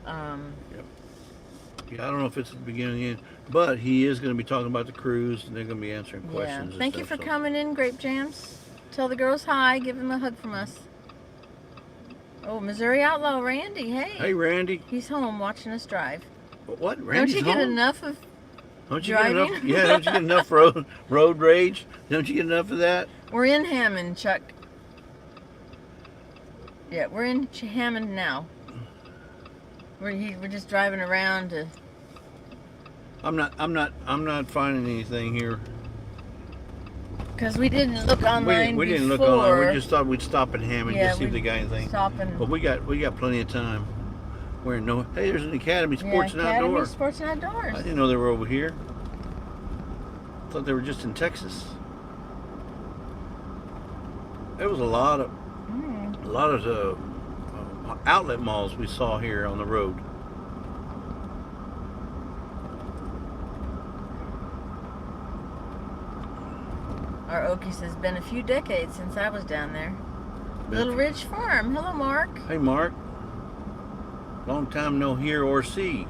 yeah, I don't know if it's at the beginning or the end, but he is going to be talking about the cruise, and they're going to be answering questions. Thank you for coming in, Grape Jams. Tell the girls hi. Give them a hug from us. Oh, Missouri Outlaw Randy. Hey. Hey, Randy. He's home watching us drive. What? Randy's Don't you get home? enough of Don't you driving? Get enough? Yeah, don't you get enough road rage? Don't you get enough of that? We're in Hammond, Chuck. Yeah, we're in Hammond now. We're just driving around to. I'm not finding anything here. Because we didn't look online we didn't look online. We just thought we'd stop in Hammond to see if they got anything. But we got plenty of time. We're in no. Hey, there's an Academy Sports and Outdoors. Academy Sports and Outdoors. I didn't know they were over here. I thought they were just in Texas. There was a lot of outlet malls we saw here on the road. Our Okie says, been a few decades since I was down there. Little Ridge Farm. Hello, Mark. Hey, Mark. Long time no hear or see.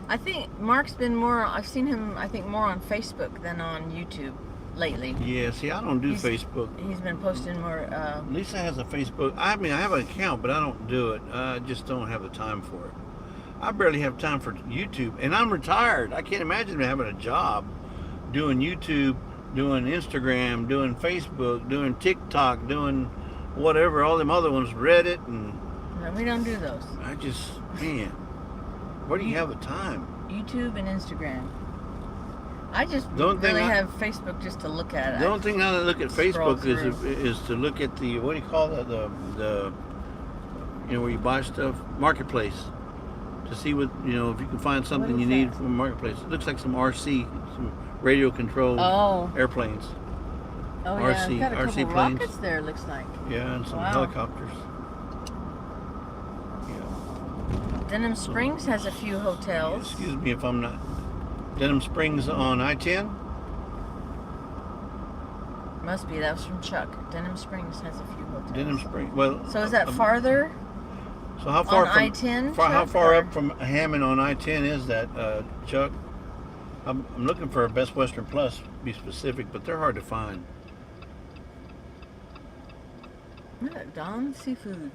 I think Mark's been more, I've seen him, I think, more on Facebook than on YouTube lately. Yeah, see, I don't do Facebook. He's been posting more. Lisa has a Facebook. I mean, I have an account, but I don't do it. I just don't have the time for it. I barely have time for YouTube, and I'm retired. I can't imagine having a job doing YouTube, doing Instagram, doing Facebook, doing TikTok, doing whatever, all them other ones, Reddit, and... No, we don't do those. I just, man, where do you have the time? YouTube and Instagram. I just really have Facebook just to look at it. The only thing I look at Facebook is to look at the, what do you call that, where you buy stuff, marketplace, to see what, if you can find something you need from a marketplace. It looks like some RC, some radio controlled airplanes. Oh RC, yeah, got a RC couple planes. rockets there, looks like. Yeah, and some helicopters. Yeah. Denham Springs has a few hotels. Excuse me if I'm not. Denham Springs on I-10? Must be. That was from Chuck. Denham Springs has a few hotels. Denham Springs. Well. So is that farther? So how far on from I-10? How far up from Hammond on I-10 is that, Chuck? I'm looking for a Best Western Plus, to be specific, but they're hard to find. Don Seafood.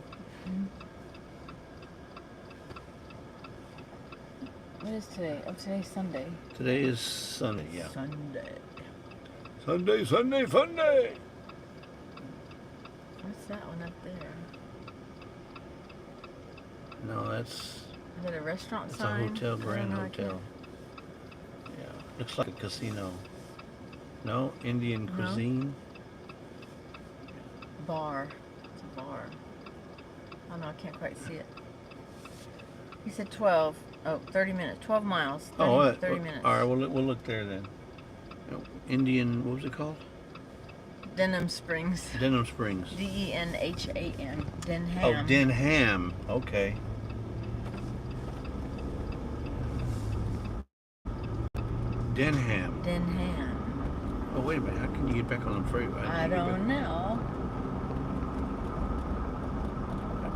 What is today? Oh, today's Sunday. Today is Sunday, yeah. Sunday. Sunday, Sunday, Sunday. What's that one up there? No, that's... Is that a restaurant sign? It's a hotel, Grand Hotel. Yeah, looks like a casino. No, Indian cuisine. Bar. It's a bar. Oh no, I can't quite see it. He said 12. Oh, 30 minutes. 12 miles. 30 minutes. All right, we'll look there then. Indian, what was it called? Denham Springs. Denham Springs. D-E-N-H-A-M. Denham. Oh, Denham. Okay. Denham. Denham. Oh, wait a minute. How can you get back on the freeway? I don't know.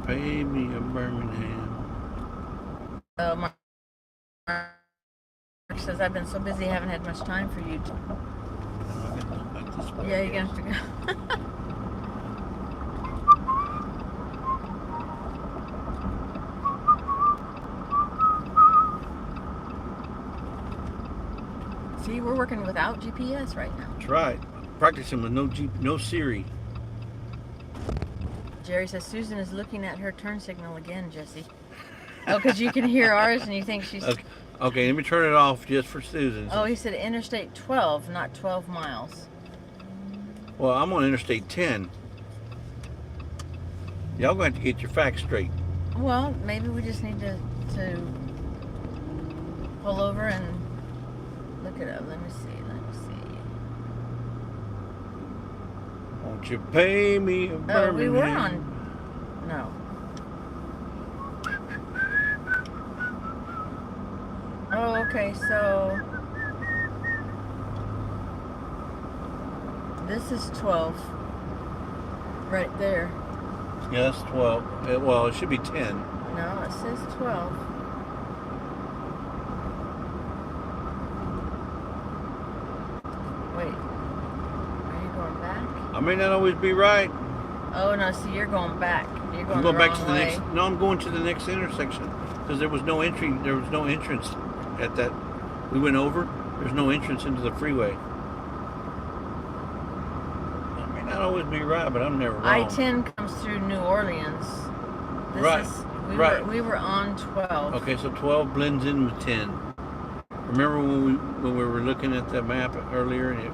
Pay me a Birmingham. Mark says, I've been so busy, haven't had much time for you. Yeah, you're going to have to go. See, we're working without GPS right now. That's right. Practicing with no Siri. Jerry says, Susan is looking at her turn signal again, Jesse. Oh, because you can hear ours and you think she's... Okay, let me turn it off just for Susan. Oh, he said Interstate 12, not 12 miles. Well, I'm on Interstate 10. Y'all going to have to get your facts straight. Well, maybe we just need to pull over and look it up. Let me see. Won't you pay me a Birmingham? Oh, we were on... No. Oh, okay, so... This is 12. Right there. Yeah, that's 12. Well, it should be 10. No, it says 12. Wait. Are you going back? I may not always be right. Oh, no, see, you're going back. You're going I'm going the back wrong to the way. next... No, I'm going to the next intersection. Because there was no entry. There was no entrance at that... We went over. There's no entrance into the freeway. I may not always be right, but I'm never wrong. I-10 comes through New Orleans. We were on 12. Okay, so 12 blends in with 10. Remember when we were looking at the map earlier, and it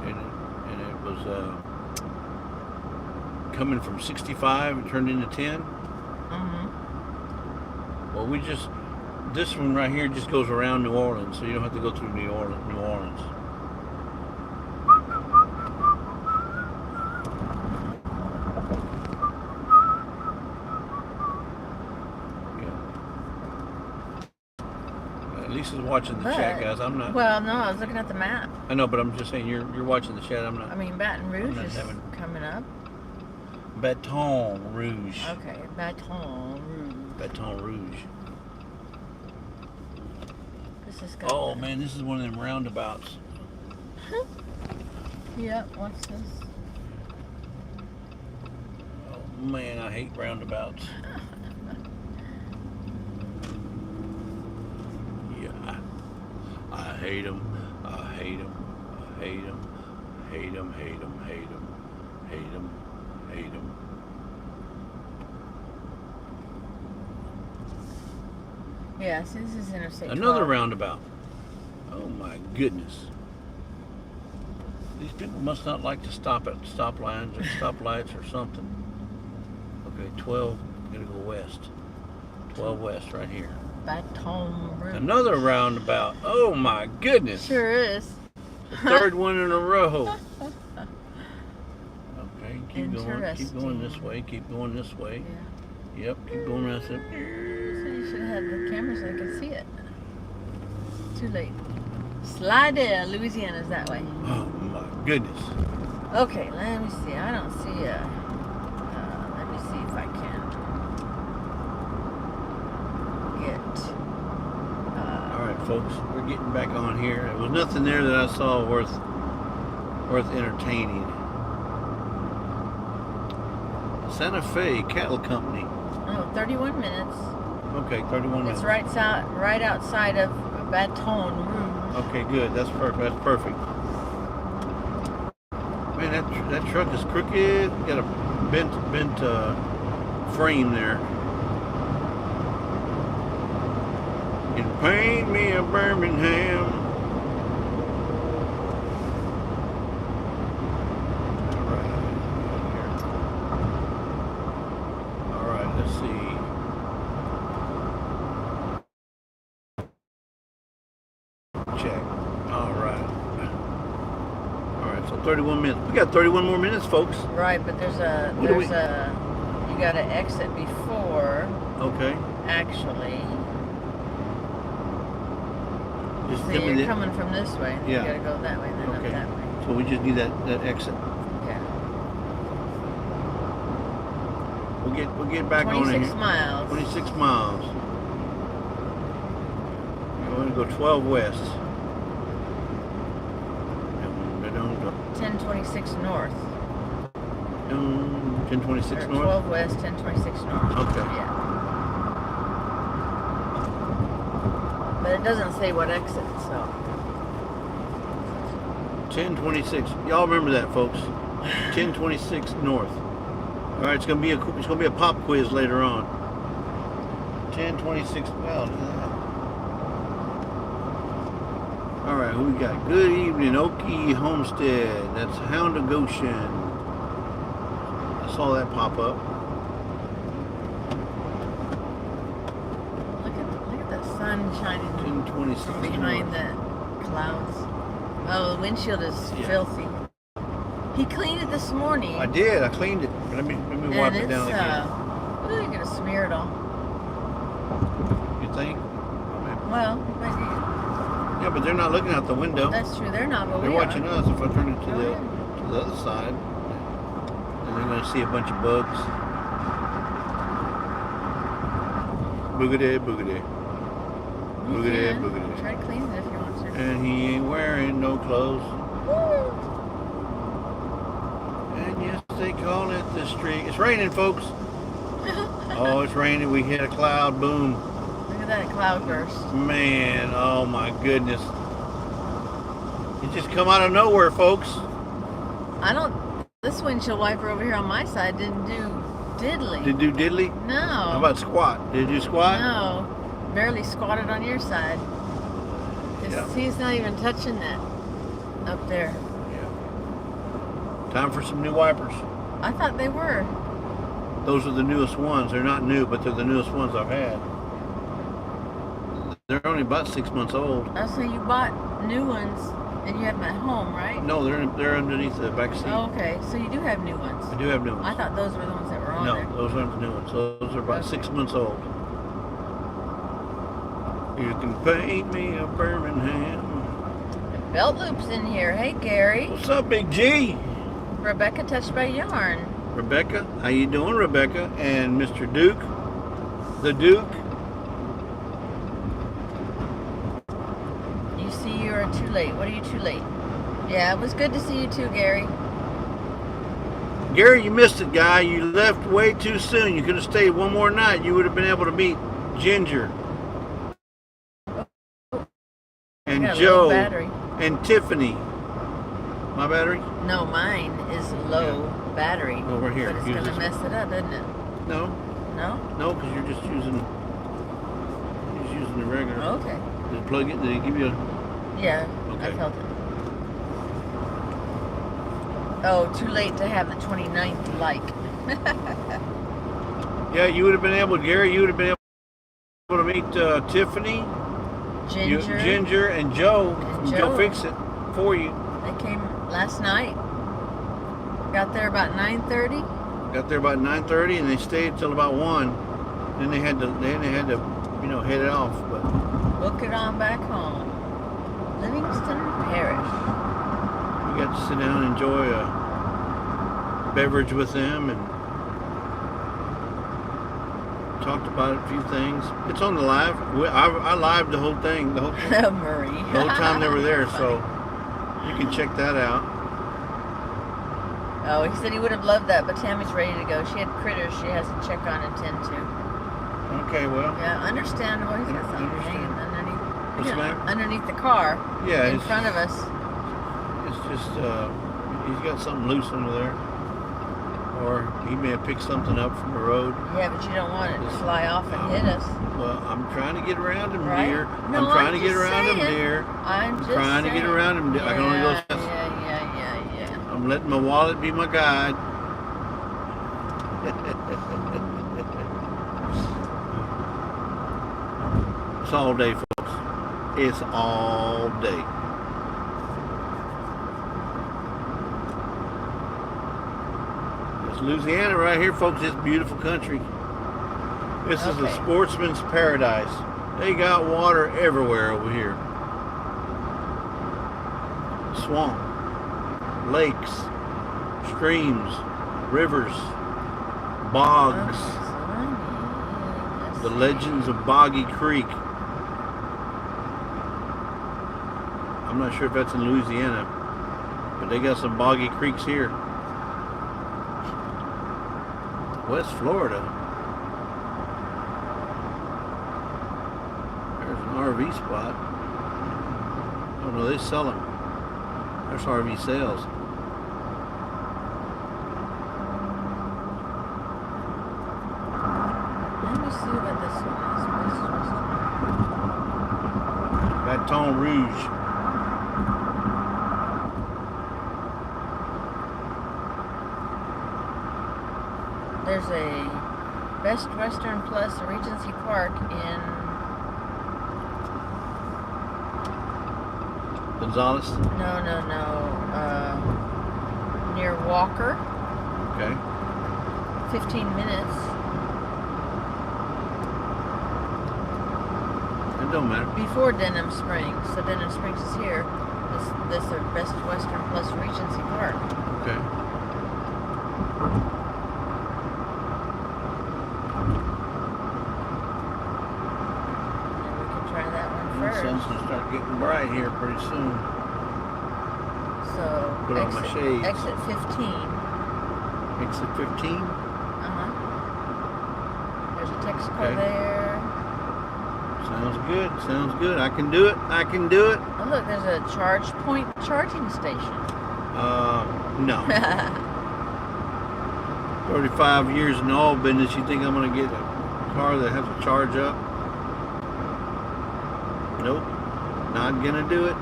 was coming from 65 and turned into 10? Mm-hmm. Well, this one right here just goes around New Orleans, so you don't have to go through New Orleans. Lisa's watching the chat, guys. I'm not. Well, no, I was looking at the map. I know, but I'm just saying you're watching the chat. I'm not. I mean, Baton Rouge is coming up. Baton Rouge. Okay, Baton Rouge. Baton Rouge. This is good. Man, this is one of them roundabouts. Yep. What's this? Oh man, I hate roundabouts. I hate them. I hate them. I hate them. Hate them. Hate them. Hate them. Hate them. Hate them. Yeah, so this is Interstate 12. Another roundabout. Oh my goodness. These people must not like to stop at stop lines or stoplights or something. Okay, 12, I'm gonna go west. 12 West right here. Baton Rouge. Another roundabout. Oh my goodness. Sure is. The third one in a row. Okay, keep going this way, keep going this way. Yeah. Yep, keep going this way. So you should have had the camera so they could see it. Too late. Slidell, Louisiana's that way. Oh my goodness. Okay, let me see. I don't see a. Let me see if I can get. All right, folks, we're getting back on here. There was nothing there that I saw worth entertaining. Santa Fe Cattle Company. Oh, 31 minutes. Okay, 31 minutes. It's right outside of Baton Rouge. Okay, good. That's perfect. That's perfect. Man, that truck is crooked. Got a bent frame there. You can paint me a Birmingham. All right. Let's see. Check. All right. 31 minutes. We got 31 more minutes, folks. Right, but you got to exit before. Okay. Actually. Just so you're coming from this way. And yeah. You got to go that way, and then up that way. So we just need that exit. Yeah. We'll get back on it. 26 miles. 26 miles. We're going to go 12 west. 1026 north. 1026 north? 12 west, 1026 north. Okay. Yeah. But it doesn't say what exit, so. 1026. Y'all remember that, folks. 1026 north. All right, it's gonna be a pop quiz later on. 1026. Well. All right, who we got? Good evening, Okie Homestead. That's Hound of Goshen. I saw that pop up. Look at the sun shining 1026 behind the clouds. Oh, the windshield is filthy. He cleaned it this morning. I did. I cleaned it. Let me wipe it down again. You're gonna smear it all. You think? Well, maybe. Yeah, but they're not looking out the window. That's true. They're not. But they're watching us. If I turn it to the other side, then they're going to see a bunch of bugs. Boogity, boogity. Boogity, boogity. Try to clean it if you want to. And he ain't wearing no clothes. Woo. And yes, they call it the street. It's raining, folks. Oh, it's raining. We hit a cloud. Boom. Look at that cloudburst. Man, oh my goodness. It just come out of nowhere, folks. This windshield wiper over here on my side didn't do diddly. Did it do diddly? No. How about squat? Did it do squat? No. Barely squatted on your side. He's not even touching that up there. Yeah. Time for some new wipers. I thought they were. Those are the newest ones. They're not new, but they're the newest ones I've had. They're only about 6 months old. Oh, so you bought new ones and you have them at home, right? No, they're underneath the back seat. Oh, okay. So you do have new ones. I do have new ones. I thought those were the ones that were on there. No, those aren't the new ones. Those are about 6 months old. You can paint me a Birmingham. Belt Loop's in here. Hey, Gary. What's up, Big G? Rebecca touched by yarn. Rebecca, how you doing, Rebecca? And Mr. Duke, the Duke. You see, you're too late. What are you too late? Yeah, it was good to see you too, Gary. Gary, you missed it, guy. You left way too soon. You could have stayed one more night. You would have been able to meet Ginger and Joe and Tiffany. My battery? No, mine is low battery. Over here. But it's going to mess it up, isn't it? No. No? No, because you're just using the regular. Okay. Did it plug it? Did it give you a... Yeah, okay. I felt it. Oh, too late to have the 29th like. Yeah, you would have been able, Gary, you would have been able able to meet Tiffany, Ginger, and Joe from Joe Fix It for you. They came last night. Got there about 9:30. Got there about 9:30, and they stayed till about 1. Then they had to, you know, head off. But book it on back home. Livingston Parish. We got to sit down and enjoy a beverage with them and talked about a few things. It's on the live. I lived the whole thing, the whole Marie. the whole time they were there, so you can check that out. Oh, he said he would have loved that, but Tammy's ready to go. She had critters she has to check on and tend to. Okay, well. Yeah, understandable. He's got something hanging underneath the car. Yeah, in front of us. It's just he's got something loose under there, or he may have picked something up from the road. Yeah, but you don't want it to fly off and hit us. Well, I'm trying to get around him, right? dear. No, I'm trying to get around him, dear. I'm trying to get around him. Yeah, I can only go fast. Yeah. I'm letting my wallet be my guide. It's all day, folks. It's all day. It's Louisiana right here, folks. It's beautiful country. This is a sportsman's paradise. They got water everywhere over here. Swamp, lakes, streams, rivers, bogs. The legends of Boggy Creek. I'm not sure if that's in Louisiana, but they got some boggy creeks here. West Florida. There's an RV spot. Oh no, they sell them. There's RV sales. Let me see what this one is. Baton Rouge. There's a Best Western Plus Regency Park in Gonzales? No. Near Walker. Okay. 15 minutes. It don't matter. Before Denham Springs. So Denham Springs is here. This is Best Western Plus Regency Park. Okay. The sun's gonna start getting bright here pretty soon. So put on my shades. Exit 15. Exit 15? There's a Texaco there. Sounds good. Sounds good. I can do it. I can do it. Oh look, there's a charge point charging station. No. 35 years in the oil business. You think I'm gonna get a car that has a charge up? Nope, not gonna do it.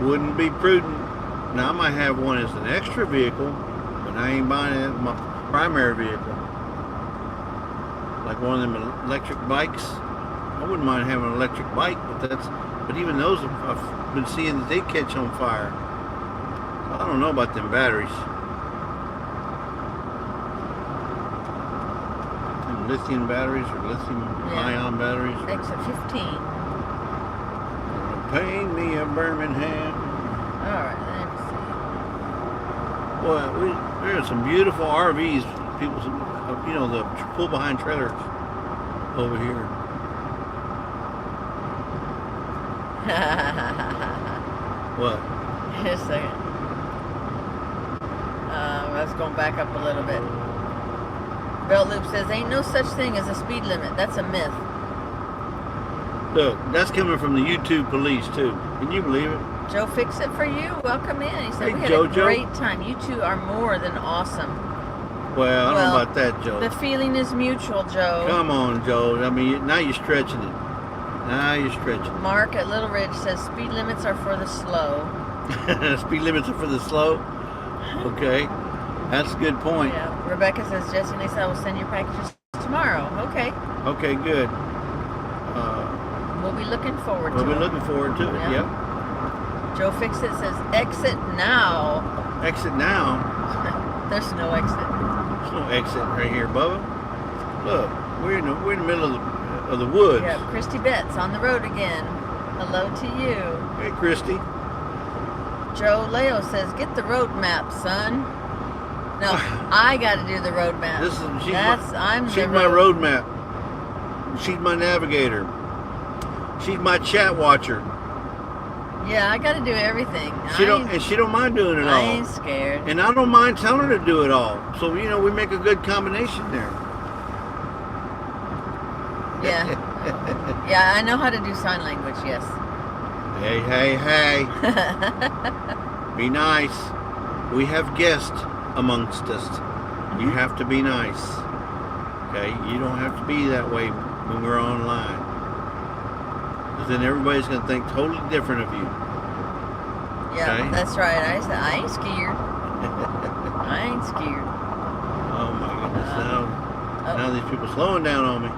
Wouldn't be prudent. Now I might have one as an extra vehicle, but I ain't buying it as my primary vehicle. Like one of them electric bikes. I wouldn't mind having an electric bike, but even those I've been seeing that they catch on fire. So I don't know about them batteries. Them lithium batteries or lithium-ion batteries. Exit 15. Pay me a Birmingham. Alright, let me see. Boy, there are some beautiful RVs, people, you know, the pull behind trailers over here. What? Just a second. Let's go back up a little bit. Belt Loop says, ain't no such thing as a speed limit. That's a myth. Look, that's coming from the YouTube police too. Can you believe it? Joe Fix It for you. Welcome in. He said, hey, we had a great time. You two are more than awesome. Well, I don't know about that, Joe. The feeling is mutual, Joe. Come on, Joe. I mean, now you're stretching it. Now you're stretching. Mark at Little Ridge says speed limits are for the slow. Speed limits are for the slow? Okay. That's a good point. Yeah. Rebecca says, Jesse and Lisa will send your packages tomorrow. Okay. Okay, good. we'll be looking forward to it. We'll be looking forward to it, yep. Joe Fixit says, exit now. Exit now? There's no exit. There's no exit right here, Bubba. Look, we're in the middle of the woods. Yeah, Christy Betts on the road again. Hello to you. Hey, Christy. Joe Leo says, get the road map, son. No, I got to do the road map. She's my road map. She's my navigator. She's my chat watcher. Yeah, I got to do everything. She don't mind doing it all. I ain't scared. And I don't mind telling her to do it all. So we make a good combination there. Yeah. Yeah, I know how to do sign language. Yes. Hey, hey, hey. Be nice. We have guests amongst us. You have to be nice. Okay? You don't have to be that way when we're online. Because then everybody's going to think totally different of you. Yeah, okay? That's right. I said, I ain't scared. I ain't scared. Oh my goodness. Now these people slowing down on me.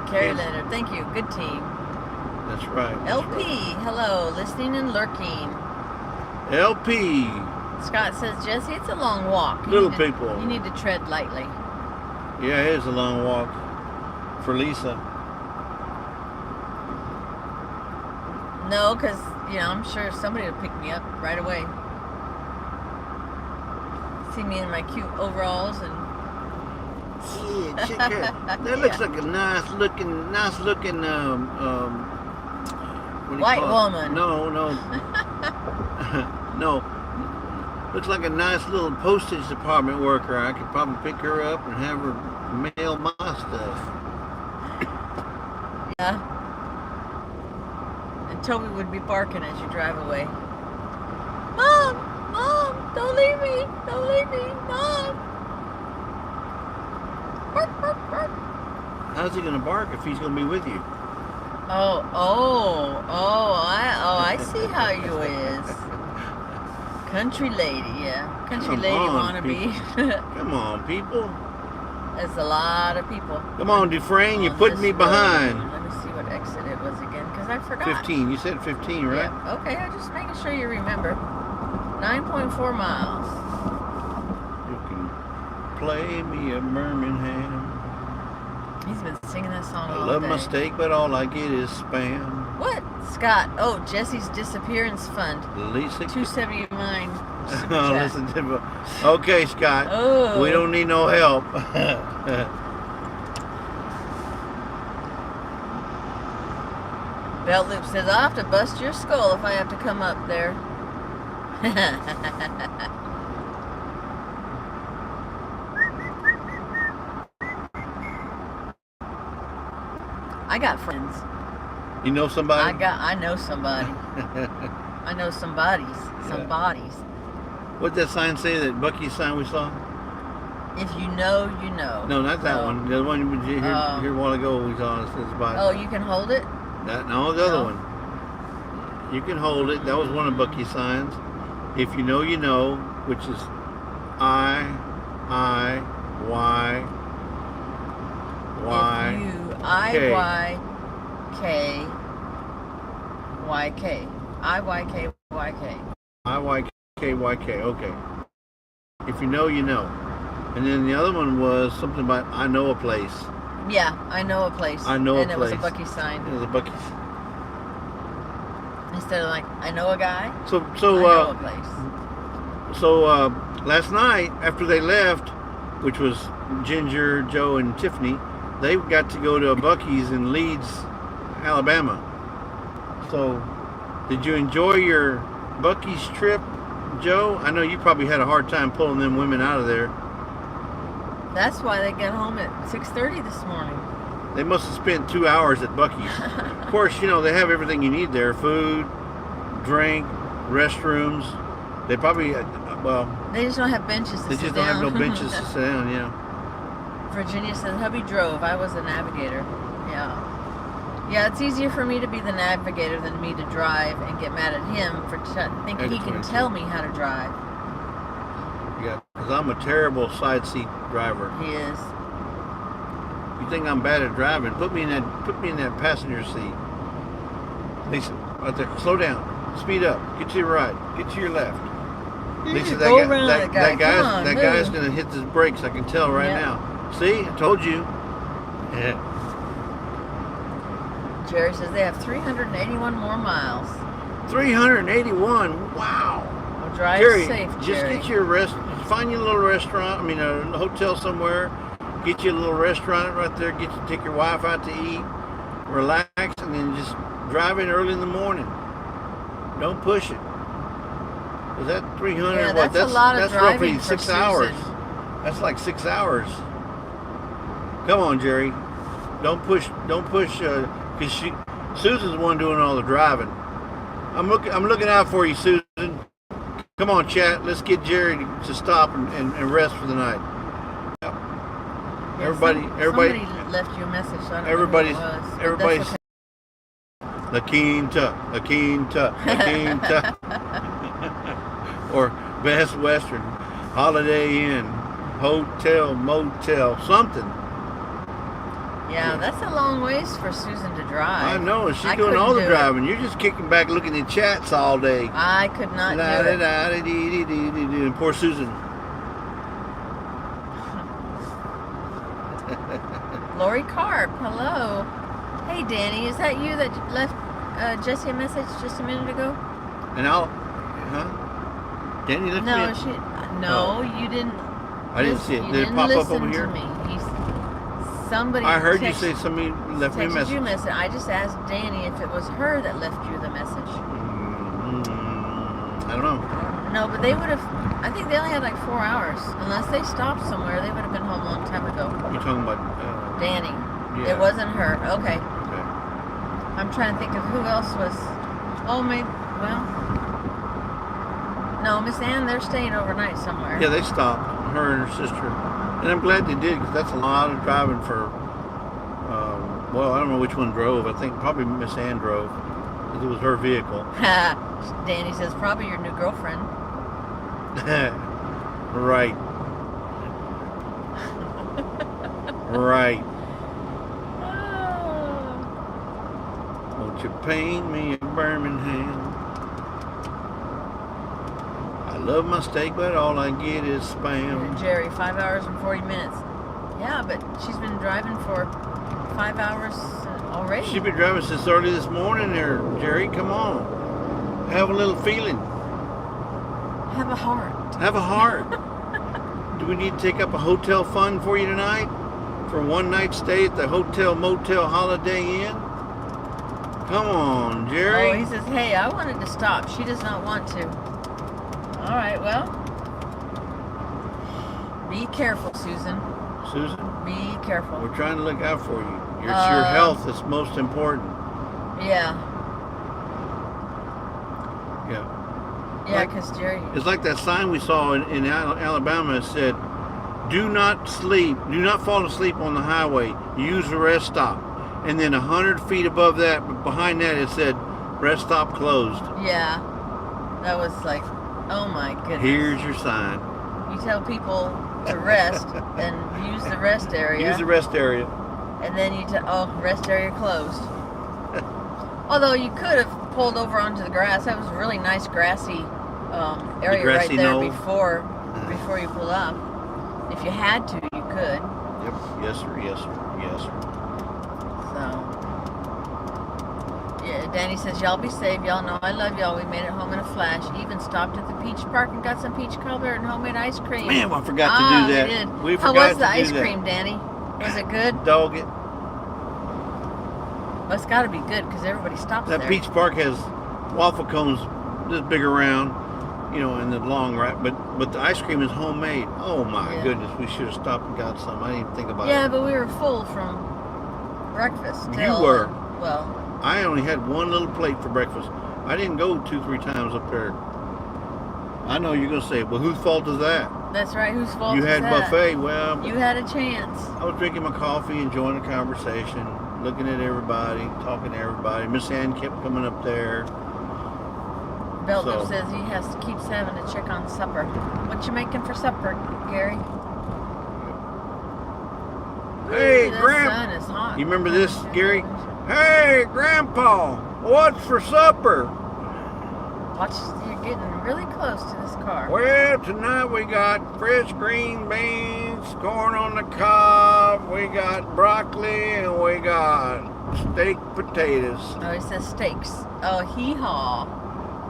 Carrie Leonard, thank you. Good team. That's right. LP, hello. Listening and lurking. LP. Scott says, Jesse, it's a long walk. Little people. You need to tread lightly. Yeah, it is a long walk for Lisa. No, because, I'm sure somebody will pick me up right away. See me in my cute overalls and... Yeah, check her. That looks like a nice looking, white woman. No. No. Looks like a nice little postage department worker. I could probably pick her up and have her mail my stuff. Yeah. And Toby would be barking as you drive away. Mom, don't leave me, Mom. Bark, bark, bark. How's he gonna bark if he's gonna be with you? I see how you is. Country lady, yeah. Country lady wannabe. Come on, people. There's a lot of people. Come on, Dufresne, you're putting me behind. Let me see what exit it was again, because I forgot. 15, you said 15, right? Yeah. Okay, I'm just making sure you remember. 9.4 miles. You can play me a Birmingham. He's been singing that song all day. I love my steak, but all I get is spam. What? Scott. Oh, Jesse's Disappearance Fund. Lisa. 279. Oh, listen to okay, Scott. Oh. We don't need no help. Belt Loop says, I'll have to bust your skull if I have to come up there. I got friends. You know somebody? I know somebody. I know somebodies. What'd that sign say, that Bucky's sign we saw? If you know, you know. No, not that one. The one here a while ago we saw. It says about. Oh, you can hold it? The other one. You can hold it. That was one of Bucky's signs. If you know, you know, which is I, Y. IYKYK. Okay. If you know, you know. And then the other one was something about I know a place. Yeah, I know a place. And it was a Bucky sign. It was a Bucky. Instead of like, I know a guy. So I know a place. So last night after they left, which was Ginger, Joe, and Tiffany, they got to go to a Bucky's in Leeds, Alabama. So, did you enjoy your Bucky's trip, Joe? I know you probably had a hard time pulling them women out of there. That's why they got home at 6:30 this morning. They must have spent 2 hours at Bucky's. Of course, you know, they have everything you need there. Food, drink, restrooms. They probably, they just don't have benches to sit down. They just don't have no benches to sit down, yeah. Virginia says, hubby drove. I was a navigator. Yeah. Yeah, it's easier for me to be the navigator than me to drive and get mad at him for thinking he can tell me how to drive. Yeah, because I'm a terrible side seat driver. He is. You think I'm bad at driving? Put me in that passenger seat. They said, right there, slow down, speed up, get to your right, get to your left. They said that guy's gonna hit his brakes. I can tell right now. See, I told you. Yeah. Jerry says they have 381 more miles. 381. Wow. Well, drive Jerry, safe, just Jerry. get your find you a little restaurant. I mean, a hotel somewhere. Get you a little restaurant right there. Take your wife out to eat, relax, and then just drive in early in the morning. Don't push it. Is that 300? Yeah, what? that's a lot of that's driving roughly for 6 hours. Susan. That's like 6 hours. Come on, Jerry. Don't push. Because Susan's the one doing all the driving. I'm looking out for you, Susan. Come on, chat. Let's get Jerry to stop and rest for the night. Yeah, Everybody left you a message. So I don't know who it was, everybody's okay. La Quinta, or Best Western, Holiday Inn, Hotel, Motel, something. Yeah, that's a long ways for Susan to drive. I know, she's doing all the driving. You're just kicking back looking at chats all day. I could not do it. And poor Susan. Lori Carp, hello. Hey, Danny, is that you that left Jesse a message just a minute ago? And Danny left me? No, you didn't. I didn't see it. Did it pop up over here? Somebody. I heard you say somebody left me a message. You message. I just asked Danny if it was her that left you the message. I don't know. No, but they would have. I think they only had like 4 hours. Unless they stopped somewhere, they would have been home a long time ago. You're talking about Danny. Yeah. It wasn't her. Okay. Okay. I'm trying to think of who else was. Oh, maybe. Well. No, Miss Ann. They're staying overnight somewhere. Yeah, they stopped. Her and her sister. And I'm glad they did, because that's a lot of driving for, well, I don't know which one drove. I think probably Miss Ann drove, because it was her vehicle. Danny says, probably your new girlfriend. Right. Right. Won't you paint me a Birmingham? I love my steak, but all I get is spam. Jerry, 5 hours and 40 minutes. Yeah, but she's been driving for 5 hours already. She's been driving since early this morning there, Jerry. Come on. Have a little feeling. Have a heart. Have a heart. Do we need to take up a hotel fund for you tonight? For a one-night stay at the Hotel Motel Holiday Inn? Come on, Jerry. Oh, he says, hey, I wanted to stop. She does not want to. All right, well, be careful, Susan. Susan? Be careful. We're trying to look out for you. It's your health that's most important. Yeah. Yeah. Yeah, because Jerry... It's like that sign we saw in Alabama that said, do not fall asleep on the highway. Use the rest stop. And then 100 feet above that, behind that, it said, rest stop closed. Yeah. That was like... Oh my goodness. Here's your sign. You tell people to rest and use the rest area. Use the rest area. And then you rest area closed. Although you could have pulled over onto the grass. That was a really nice grassy area right there knoll. before you pull up. If you had to, you could. Yep. Yes, sir. Yes, sir. Yes, sir. So, yeah, Danny says, y'all be safe. Y'all know I love y'all. We made it home in a flash. Even stopped at the Peach Park and got some peach cobbler and homemade ice cream. Man, I forgot to do that. We did. We How forgot was the to do ice that. cream, Danny? Was it good? Dog it. Well, it's got to be good because everybody stops there. That Peach Park has waffle cones this big around, in the long right, but the ice cream is homemade. Oh my goodness, we should have stopped and got some. I didn't even think about it. Yeah, but we were full from breakfast. You were. Well, I only had one little plate for breakfast. I didn't go 2-3 times up there. I know you're gonna say, well, whose fault is that? That's right. Whose fault you is had that? buffet. Well, you had a chance. I was drinking my coffee, enjoying the conversation, looking at everybody, talking to everybody. Miss Ann kept coming up there. Beltner says he keeps having to check on supper. What you making for supper, Gary? Hey, Ooh, Grandpa! You remember this, Gary? Hey, Grandpa, what's for supper? Watch, you're getting really close to this car. Well, tonight we got fresh green beans, corn on the cob, we got broccoli, and we got steak potatoes. Oh, he says steaks. Oh, hee-haw.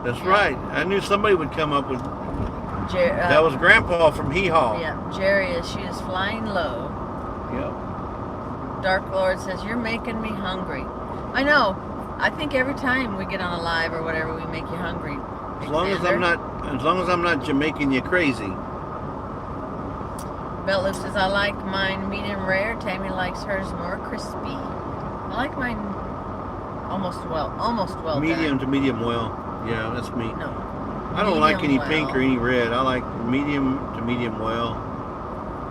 That's right. I knew somebody would come up with... that was Grandpa from Hee Haw. Yeah, Jerry, she is flying low. Yep. Dark Lord says, you're making me hungry. I know. I think every time we get on a live or whatever, we make you hungry. As long as I'm not Jamaican you crazy. Beltloop says, I like mine medium rare. Tammy likes hers more crispy. I like mine almost well medium done. to medium well. Yeah, that's me. No. I don't like any well. pink or any red. I like medium to medium well.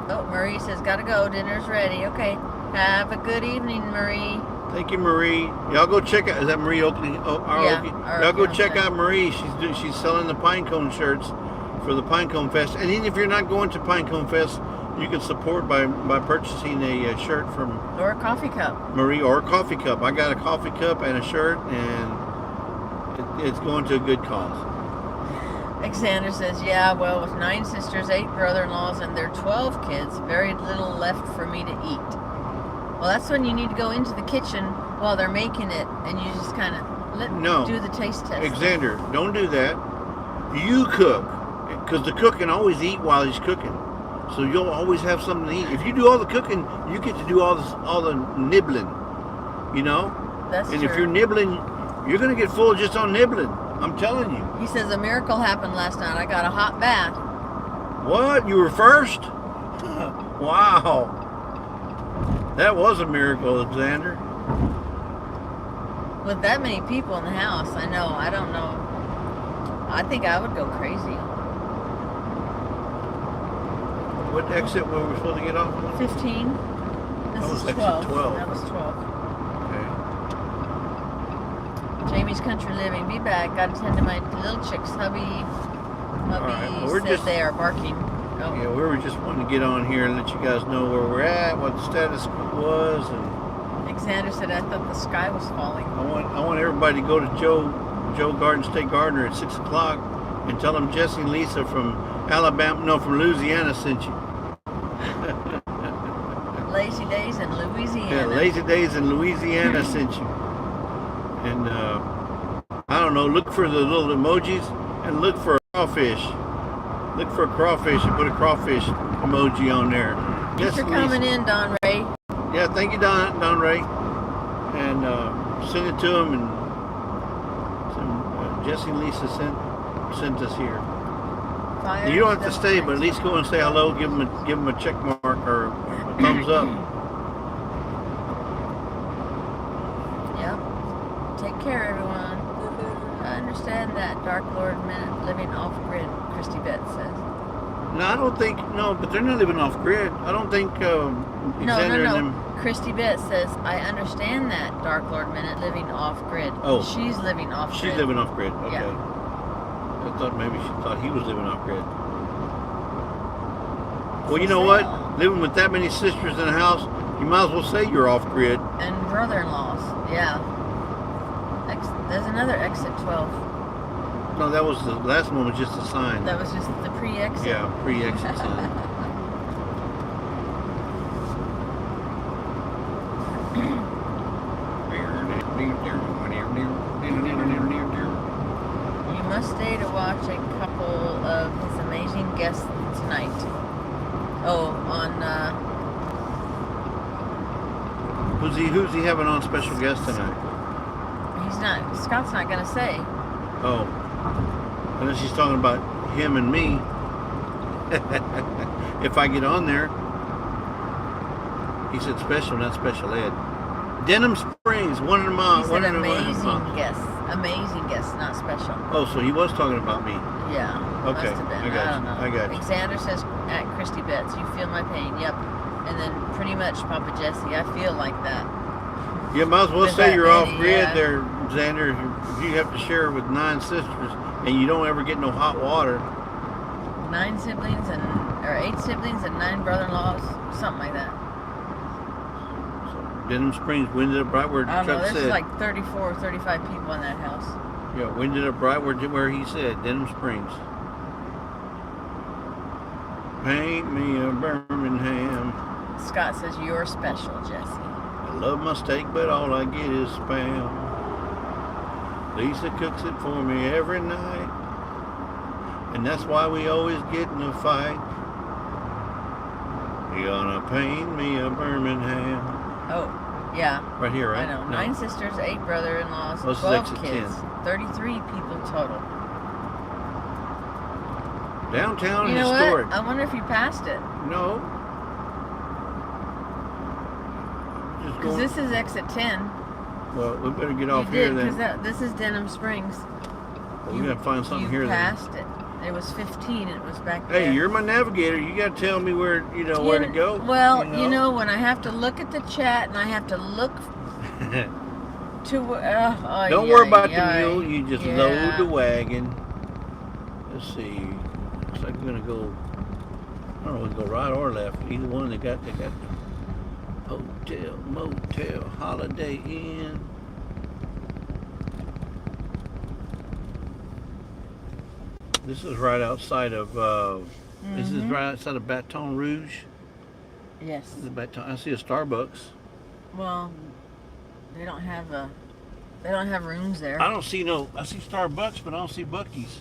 Oh, Marie says, gotta go. Dinner's ready. Okay. Have a good evening, Marie. Thank you, Marie. Y'all go check out. Is that Marie Oakley? Y'all go check out Marie. She's selling the pine cone shirts for the Pine Cone Fest. And even if you're not going to Pine Cone Fest, you can support by purchasing a shirt from or a coffee cup. Marie, or a coffee cup. I got a coffee cup and a shirt, and it's going to a good cause. Alexander says, yeah, well, with 9 sisters, 8 brother-in-laws, and their 12 kids, very little left for me to eat. Well, that's when you need to go into the kitchen while they're making it, and you just kind of do the taste test. Alexander, don't do that. You cook, because the cook can always eat while he's cooking. So you'll always have something to eat. If you do all the cooking, you get to do all the nibbling, you know? That's true. And if you're nibbling, you're going to get full just on nibbling. I'm telling you. He says a miracle happened last night. I got a hot bath. What? You were first? Wow. That was a miracle, Alexander. With that many people in the house, I know. I don't know. I think I would go crazy. What exit were we supposed to get off on? 15. This is 12. 12. That was 12. Okay. Jamie's Country Living. Be back. Got to tend to my little chicks. Hubby Right. Well, says they are barking. Oh. Yeah, we were just wanting to get on here and let you guys know where we're at, what the status was, and Alexander said, I thought the sky was falling. I want everybody to go to Joe Garden State Gardener at 6 o'clock and tell them Jesse and Lisa from from Louisiana sent you. Lazy Days in Louisiana. Yeah, Lazy Days in Louisiana sent you. And I don't know, look for the little emojis and look for a crawfish. Look for a crawfish and put a crawfish emoji on there. Thanks for coming in, Don Ray. Yeah, thank you, Don Ray. And send it to him. And Jesse and Lisa sent us here. You don't have to stay, but at least go and say hello. Give them a check mark or a thumbs up. Yep. Take care, everyone. I understand that. Dark Lord Minute living off grid, Christy Betts says. No, I don't think, but they're not living off grid. I don't think Alexander and them. Christy Betts says, I understand that, Dark Lord Minute living off grid. Oh. She's living off grid. She's living off grid, okay. Yeah. I thought maybe she thought he was living off grid. Well, you know what? Living with that many sisters in the house, you might as well say you're off grid. And brother-in-laws, yeah. There's another exit 12. No, that was the last one was just a sign. That was just the pre-exit. Yeah, pre-exit sign. You must stay to watch a couple of his amazing guests tonight. Oh, on Who's he having on special guest tonight? Scott's not gonna say. Oh. Unless he's talking about him and me. If I get on there. He said special, not special ed. Denham Springs, one of them. He said amazing guests. Amazing guests, not special. Oh, so he was talking about me. Yeah. Okay. Must have been. I got you. I got you. Alexander says at Christy Betts, you feel my pain. Yep. And then pretty much Papa Jesse, I feel like that. You might as well say you're off grid yeah. there, Xander. If you have to share with 9 sisters and you don't ever get no hot water. 9 siblings or 8 siblings and 9 brother-in-laws, something like that. Denham Springs. We ended up right where I don't know, Chuck there's said. like 34 or 35 people in that house. Yeah, we ended up right where he said, Denham Springs. Paint me a Birmingham. Scott says, you're special, Jesse. I love my steak, but all I get is spam. Lisa cooks it for me every night. And that's why we always get in a fight. You gonna paint me a Birmingham. Oh, yeah. Right here, right? I know. No. 9 sisters, 8 brother-in-laws, This is 12 exit kids. 10. 33 people total. Downtown You know historic. what? I wonder if you passed it. No. Just Because going. this is exit 10. Well, we better get off You here did, then. because this is Denham Springs. We gotta find something here You then. passed it. It was 15. It was back there. Hey, you're my navigator. You gotta tell me where where to go. Well, when I have to look at the chat and I have to look to Don't worry about the mule. You just load the wagon. Let's see. Looks like we're gonna go. I don't know. We can go right or left. Either one. They got hotel, motel, Holiday Inn. This is right outside of. This is right outside of Baton Rouge. Yes. The Baton. I see a Starbucks. Well, they don't have rooms there. I don't see no. I see Starbucks, but I don't see Buc-ee's.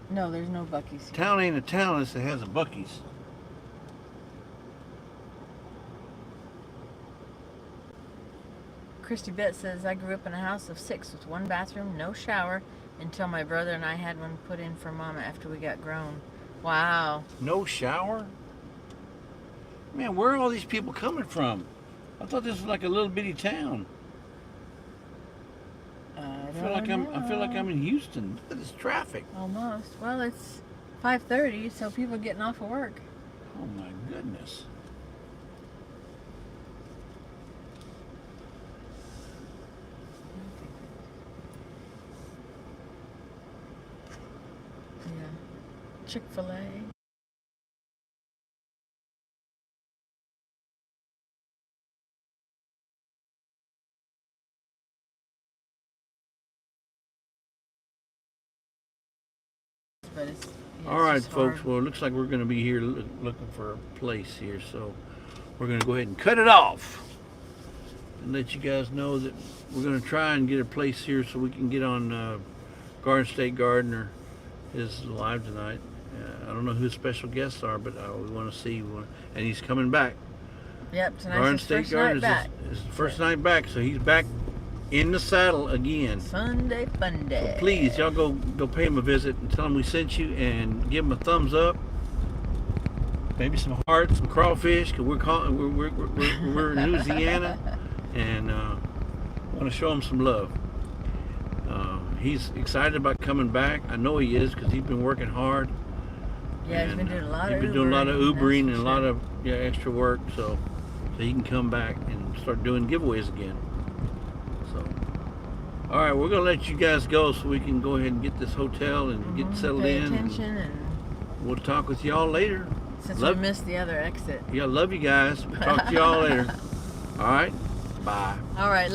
No, there's no Buc-ee's. Town ain't a town unless it has a Buc-ee's. Christy Bett says, I grew up in a house of 6 with 1 bathroom, no shower, until my brother and I had one put in for Mama after we got grown. Wow. No shower? Man, where are all these people coming from? I thought this was like a little bitty town. I feel like I'm in Houston. Look at this traffic. Almost. Well, it's 5:30, so people are getting off of work. Oh my goodness. Yeah. Chick-fil-A. But it's, All right, just folks. hard. Well, it looks like we're going to be here looking for a place here, so we're going to go ahead and cut it off and let you guys know that we're going to try and get a place here so we can get on Garden State Gardener is live tonight. I don't know who his special guests are, but we want to see. And he's coming back. Yep, tonight's Garden his State first Gardener night back. is his first night back, so he's back in the saddle again. Sunday fun day. So please, y'all go pay him a visit and tell him we sent you and give him a thumbs up. Maybe some hearts, some crawfish, because we're in Louisiana, and want to show him some love. He's excited about coming back. I know he is because he's been working hard. Yeah, he's been doing a lot of Ubering. He's been doing a lot of Ubering and a sure. lot of extra work, so he can come back and start doing giveaways again. So, all right, we're gonna let you guys go so we can go ahead and get this hotel and get settled Pay in. attention and We'll talk with y'all later. since we missed the other exit. Yeah, love you guys. We'll talk to y'all later. All right, bye. All right.